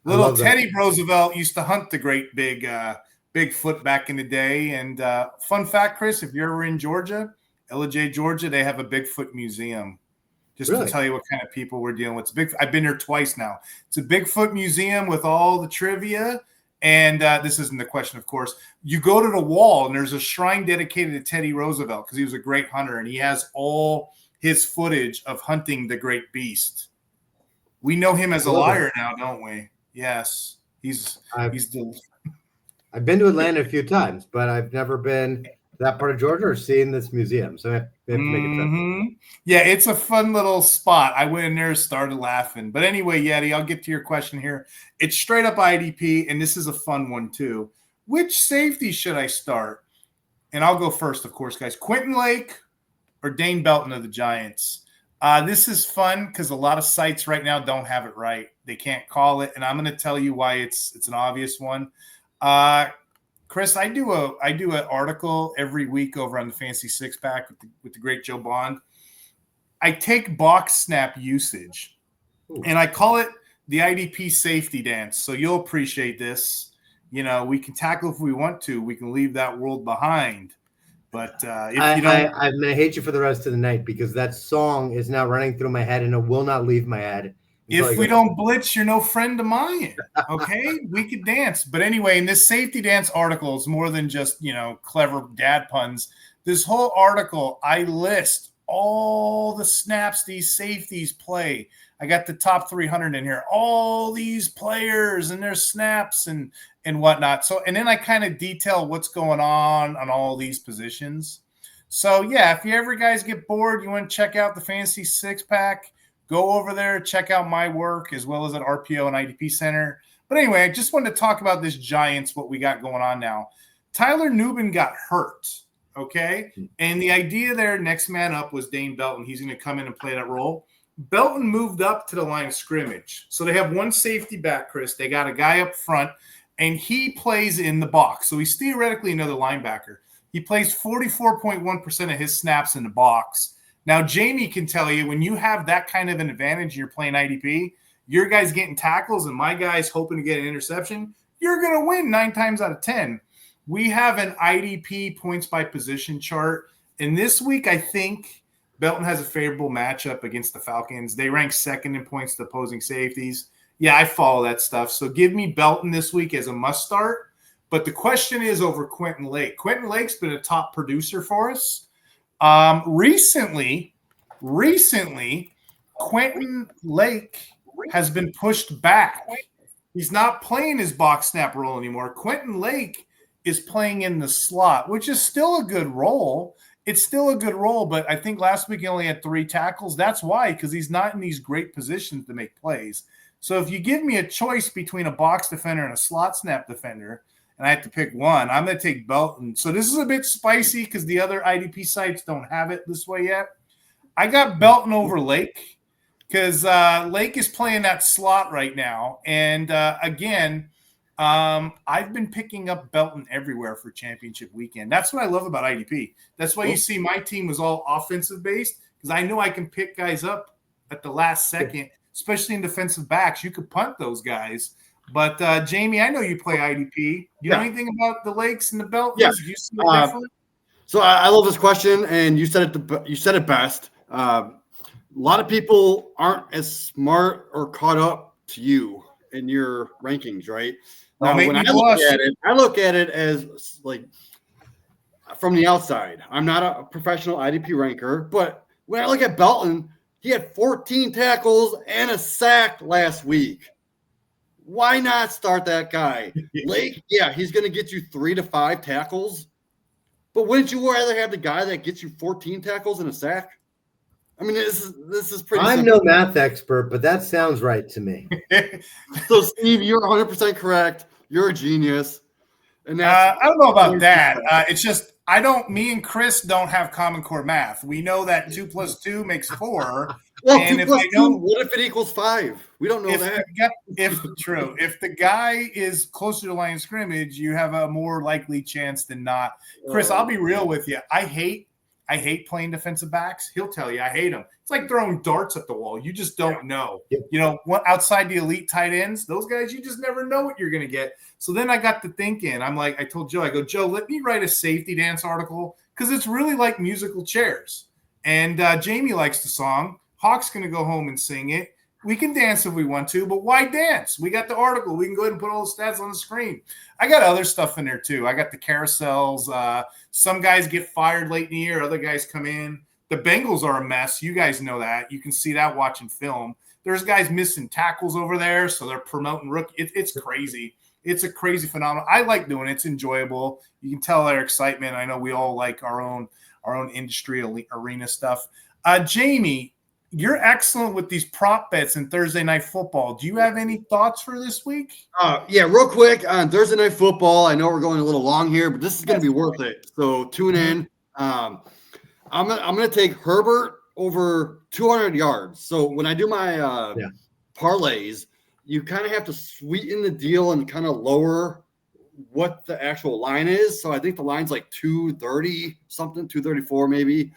Little Teddy Roosevelt used to hunt the great Bigfoot back in the day. And fun fact, Chris, if you're ever in Georgia, LJ, Georgia, they have a Bigfoot museum. Just to tell you what kind of people we're dealing with. I've been there twice now. It's a Bigfoot museum with all the trivia. And this isn't the question, of course. You go to the wall, and there's a shrine dedicated to Teddy Roosevelt because he was a great hunter, and he has all his footage of hunting the great beast. We know him as a liar now, don't we? Yes. I've been to Atlanta a few times, but I've never been to that part of Georgia or seen this museum. So I have to make a trip. Yeah, it's a fun little spot. I went in there and started laughing. But anyway, Yeti, I'll get to your question here. It's straight up IDP, and this is a fun one too. Which safety should I start? And I'll go first, of course, guys. Quentin Lake or Dane Belton of the Giants? This is fun because a lot of sites right now don't have it right. They can't call it, and I'm going to tell you why it's an obvious one. Chris, I do an article every week over on the Fantasy Six Pack with the great Joe Bond. I take box snap usage, and I call it the IDP safety dance. So you'll appreciate this. We can tackle if we want to. We can leave that world behind. But if you don't, I'm going to hate you for the rest of the night because that song is now running through my head and it will not leave my head. If we don't blitz, you're no friend of mine. Okay, we could dance. But anyway, in this safety dance article, it's more than just clever dad puns. This whole article, I list all the snaps these safeties play. I got the top 300 in here. All these players and their snaps and and whatnot. So, and then I kind of detail what's going on all these positions. So yeah, if you ever guys get bored, you want to check out the Fantasy Six Pack, go over there, check out my work as well as at RPO and IDP Center. But anyway, I just wanted to talk about this Giants, what we got going on now. Tyler Nubin got hurt, okay? And the idea there, next man up, was Dane Belton. He's going to come in and play that role. Belton moved up to the line of scrimmage. So they have one safety back, Chris. They got a guy up front, and he plays in the box. So he's theoretically another linebacker. He plays 44.1% of his snaps in the box. Now, Jamie can tell you, when you have that kind of an advantage, you're playing IDP, your guy's getting tackles and my guy's hoping to get an interception, you're going to win 9 times out of 10. We have an IDP points by position chart. And this week, I think Belton has a favorable matchup against the Falcons. They rank second in points to opposing safeties. Yeah, I follow that stuff. So give me Belton this week as a must start. But the question is over Quentin Lake. Quentin Lake's been a top producer for us. Recently, Quentin Lake has been pushed back. He's not playing his box snap role anymore. Quentin Lake is playing in the slot, which is still a good role. It's still a good role, but I think last week he only had 3 tackles. That's why, because he's not in these great positions to make plays. So if you give me a choice between a box defender and a slot snap defender, and I have to pick one, I'm going to take Belton. So this is a bit spicy because the other IDP sites don't have it this way yet. I got Belton over Lake because Lake is playing that slot right now. And again, I've been picking up Belton everywhere for championship weekend. That's what I love about IDP. That's why you see my team was all offensive based, because I know I can pick guys up at the last second, especially in defensive backs. You could punt those guys. But Jamie, I know you play IDP. You know anything about the Lakes and the Beltons? Yeah. Do you see it different? So I love this question, and you said it best. A lot of people aren't as smart or caught up to you in your rankings, right? Now, when I look at it as like from the outside. I'm not a professional IDP ranker, but when I look at Belton, he had 14 tackles and a sack last week. Why not start that guy? Lake, yeah, he's going to get you 3 to 5 tackles. But wouldn't you rather have the guy that gets you 14 tackles and a sack? I mean, this is pretty I'm simple. no math expert, but that sounds right to me. So, Steve, you're 100% correct. You're a genius. And I don't know about that. It's just me and Chris don't have Common Core math. We know that 2 + 2 makes 4. Well, and 2 + 2, what if it equals 5? We don't know that. If the guy is closer to line of scrimmage, you have a more likely chance than not. Chris, I'll be real with you. I hate playing defensive backs. He'll tell you I hate them. It's like throwing darts at the wall. You just don't know. Yep. You know, outside the elite tight ends, those guys, you just never know what you're going to get. So then I got to thinking. I'm like, I told Joe, Joe, let me write a safety dance article because it's really like musical chairs. And Jamie likes the song. Hawk's going to go home and sing it. We can dance if we want to, but why dance? We got the article. We can go ahead and put all the stats on the screen. I got other stuff in there too. I got the carousels. Some guys get fired late in the year. Other guys come in. The Bengals are a mess. You guys know that. You can see that watching film. There's guys missing tackles over there, so they're promoting rookie. It's crazy. It's a crazy phenomenon. I like doing it. It's enjoyable. You can tell their excitement. I know we all like our own industry arena stuff. Jamie, you're excellent with these prop bets in Thursday Night Football. Do you have any thoughts for this week? Yeah, real quick on Thursday Night Football. I know we're going a little long here, but this is going to be worth it. So tune in. I'm gonna take Herbert over 200 yards. So when I do my parlays, you kind of have to sweeten the deal and kind of lower what the actual line is. So I think the line's like 230 something, 234 maybe.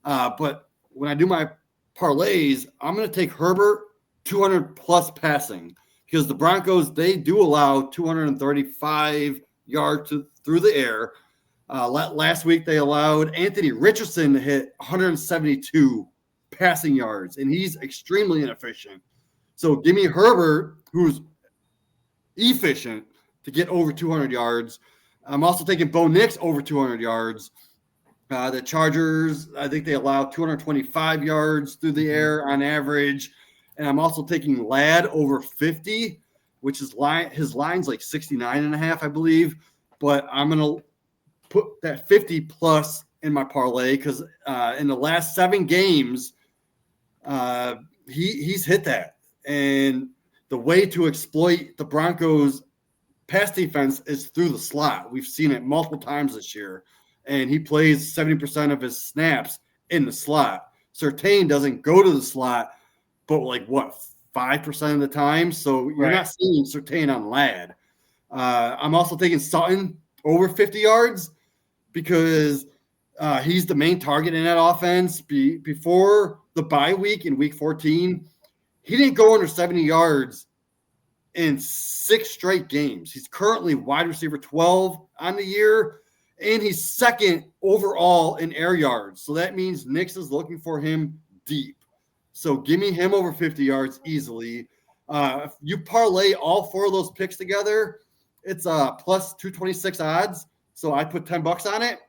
But when I do my parlays, I'm going to take Herbert 200 plus passing because the Broncos, they do allow 235 yards through the air. Last week, they allowed Anthony Richardson to hit 172 passing yards, and he's extremely inefficient. So give me Herbert, who's efficient, to get over 200 yards. I'm also taking Bo Nix over 200 yards. The Chargers, I think they allow 225 yards through the air on average. And I'm also taking Ladd over 50. which is his line's like 69.5, I believe. But I'm going to put that 50 plus in my parlay because in the last 7 games, he's hit that. And the way to exploit the Broncos' pass defense is through the slot. We've seen it multiple times this year. And he plays 70% of his snaps in the slot. Surtain doesn't go to the slot, but 5% of the time. So you're not seeing Surtain on Ladd. I'm also taking Sutton over 50 yards because he's the main target in that offense. Before the bye week in week 14, he didn't go under 70 yards in 6 straight games. He's currently wide receiver 12 on the year, and he's second overall in air yards. So that means Nix is looking for him deep. So give me him over 50 yards easily. If you parlay all 4 of those picks together, it's plus 226 odds. So I put $10 on it,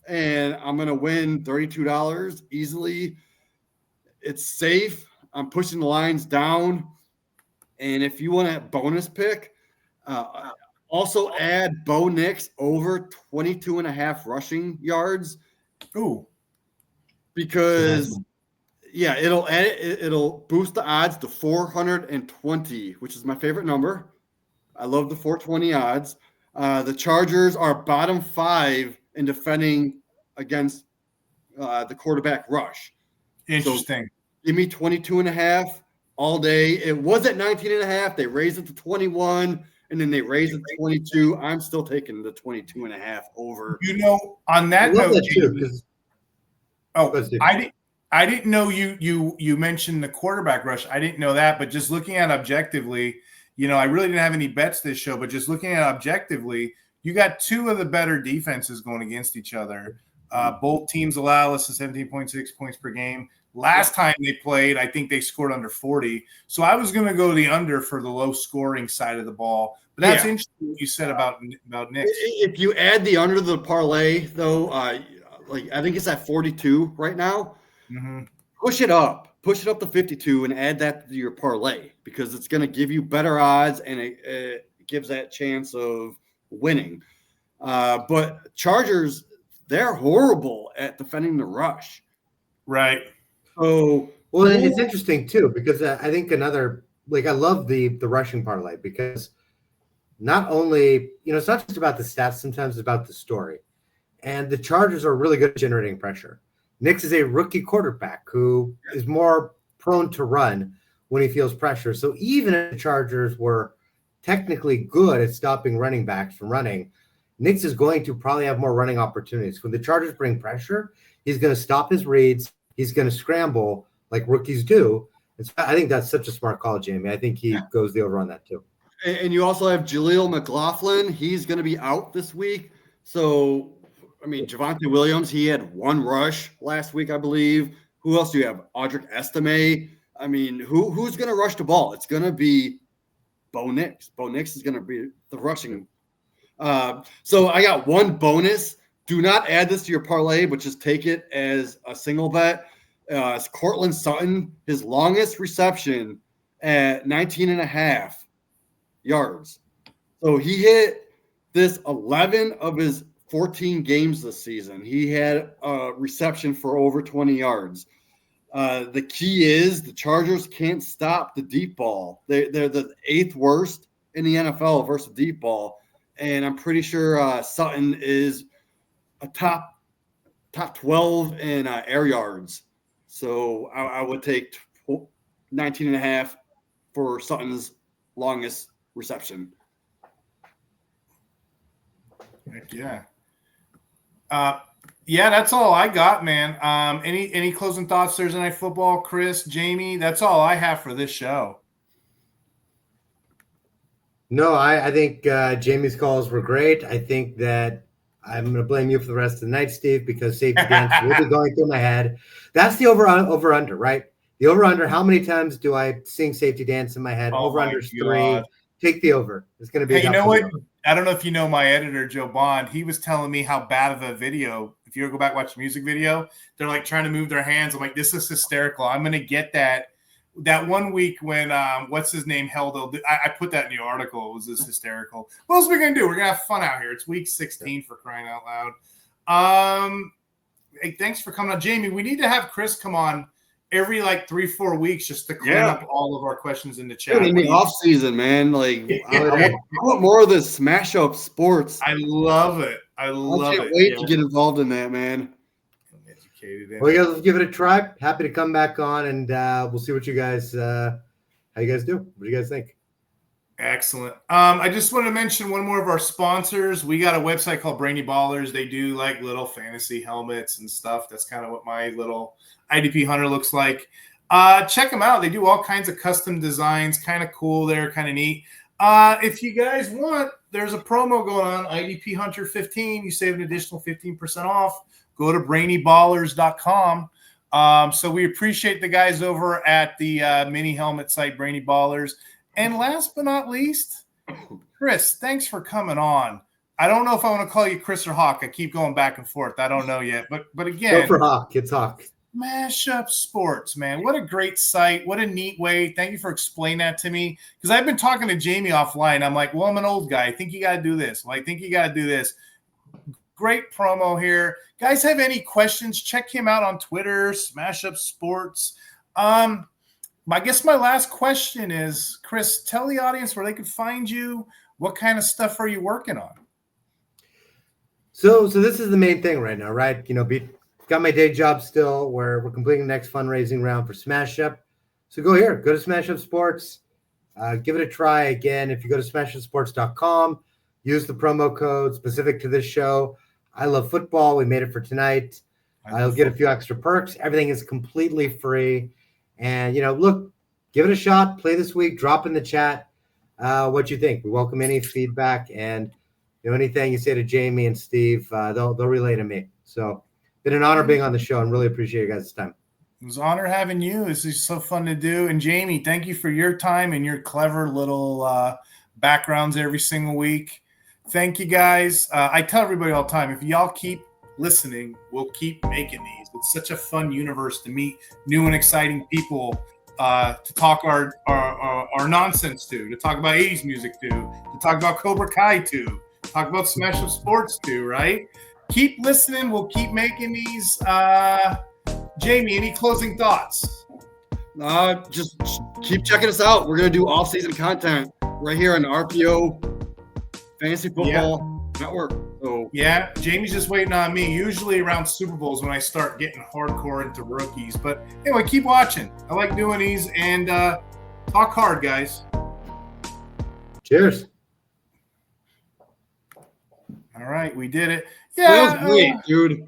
and I'm going to win $32 easily. It's safe. I'm pushing the lines down. And if you want a bonus pick, also add Bo Nix over 22.5 rushing yards. Ooh. Because, it'll boost the odds to 420, which is my favorite number. I love the 420 odds. The Chargers are bottom 5 in defending against the quarterback rush. Interesting. So give me 22.5 all day. It was at 19.5. They raised it to 21, and then they raised it to 22. I'm still taking the 22.5 over. On that note, I didn't know you mentioned the quarterback rush. I didn't know that, but just looking at objectively, I really didn't have any bets this show, but just looking at objectively, you got 2 of the better defenses going against each other. Both teams allow less than 17.6 points per game. Last time they played, I think they scored under 40. So I was going to go the under for the low scoring side of the ball. But that's interesting what you said about Nix. If you add the under the parlay, though, I think it's at 42 right now. Mm-hmm. Push it up to 52 and add that to your parlay because it's going to give you better odds and it gives that chance of winning. But Chargers, they're horrible at defending the rush. Right. So, it's interesting too because I think another I love the rushing parlay because not only it's not just about the stats, sometimes it's about the story, and the Chargers are really good at generating pressure. Nix is a rookie quarterback who is more prone to run when he feels pressure. So even if the Chargers were technically good at stopping running backs from running, Nix is going to probably have more running opportunities. When the Chargers bring pressure, he's going to stop his reads. He's going to scramble like rookies do. And so I think that's such a smart call, Jamie. I think he goes the over on that too. And you also have Jaleel McLaughlin. He's going to be out this week. So, Javonte Williams, he had 1 rush last week, I believe. Who else do you have? Audric Estime. Who's going to rush the ball? It's going to be Bo Nix. Bo Nix is going to be the rushing. So I got 1 bonus. Do not add this to your parlay, but just take it as a single bet. It's Cortland Sutton, his longest reception at 19.5 yards. So he hit this 11 of his 14 games this season. He had a reception for over 20 yards. The key is the Chargers can't stop the deep ball. They're the 8th worst in the NFL versus deep ball. And I'm pretty sure Sutton is a top 12 in air yards. So I would take 19.5 for Sutton's longest reception. Yeah. That's all I got, man. Any closing thoughts Thursday Night Football, Chris, Jamie? That's all I have for this show. No, I think Jamie's calls were great. I think that I'm going to blame you for the rest of the night, Steve, because safety dance will be going through my head. That's the over-under, right? The over-under, how many times do I sing safety dance in my head? Over-under is 3. Take the over. It's going to be. Hey, you know what? I don't know if you know my editor, Joe Bond. He was telling me how bad of a video, if you ever go back and watch a music video, they're like trying to move their hands. I'm like, this is hysterical. I'm going to get that that one week when what's his name held. I put that in the article. It was just hysterical. What else are we gonna do? We're gonna have fun out here. It's week 16 for crying out loud. Hey, thanks for coming on, Jamie. We need to have Chris come on every like 3-4 weeks just to clean up all of our questions in the chat. In the off season, man. Like I want more of this SmashUp Sports. I love it. I can't wait to get involved in that, man. Well, you guys, let's give it a try. Happy to come back on, and we'll see what you guys how you guys do. What do you guys think? Excellent. I just want to mention one more of our sponsors. We got a website called Brainy Ballers. They do like little fantasy helmets and stuff. That's kind of what my little IDP Hunter looks like. Check them out. They do all kinds of custom designs. Kind of cool. They're kind of neat. If you guys want, there's a promo going on, IDP Hunter 15. You save an additional 15% off. Go to brainyballers.com. So we appreciate the guys over at the mini helmet site, Brainy Ballers. And last but not least, Chris, thanks for coming on. I don't know if I want to call you Chris or Hawk. I keep going back and forth. I don't know yet. But again. Go for Hawk. It's Hawk. SmashUp Sports, man. What a great site. What a neat way. Thank you for explaining that to me. Because I've been talking to Jamie offline. I'm like, well, I'm an old guy. I think you got to do this. Well, I think you got to do this. Great promo here. Guys have any questions, check him out on Twitter, SmashUp Sports. I guess my last question is, Chris, tell the audience where they can find you. What kind of stuff are you working on? So this is the main thing right now, right? Got my day job still where we're completing the next fundraising round for SmashUp. So go to SmashUp Sports. Give it a try. Again, if you go to smashupsports.com, use the promo code specific to this show. I love football. We made it for tonight. I'll get a few extra perks. Everything is completely free. And, look, give it a shot. Play this week. Drop in the chat what you think. We welcome any feedback. And anything you say to Jamie and Steve, they'll relay to me. So been an honor being on the show and really appreciate you guys' time. It was an honor having you. This is so fun to do. And, Jamie, thank you for your time and your clever little backgrounds every single week. Thank you, guys. I tell everybody all the time, if y'all keep listening, we'll keep making these. It's such a fun universe to meet new and exciting people to talk our nonsense to talk about 80s music to talk about Cobra Kai to talk about SmashUp Sports to, right? Keep listening. We'll keep making these. Jamie, any closing thoughts? Just keep checking us out. We're going to do off-season content right here on the RPO Fantasy Football Network. So yeah, Jamie's just waiting on me. Usually around Super Bowls when I start getting hardcore into rookies. But anyway, keep watching. I like doing these, and talk hard, guys. Cheers. All right, we did it. Yeah, that was great, dude.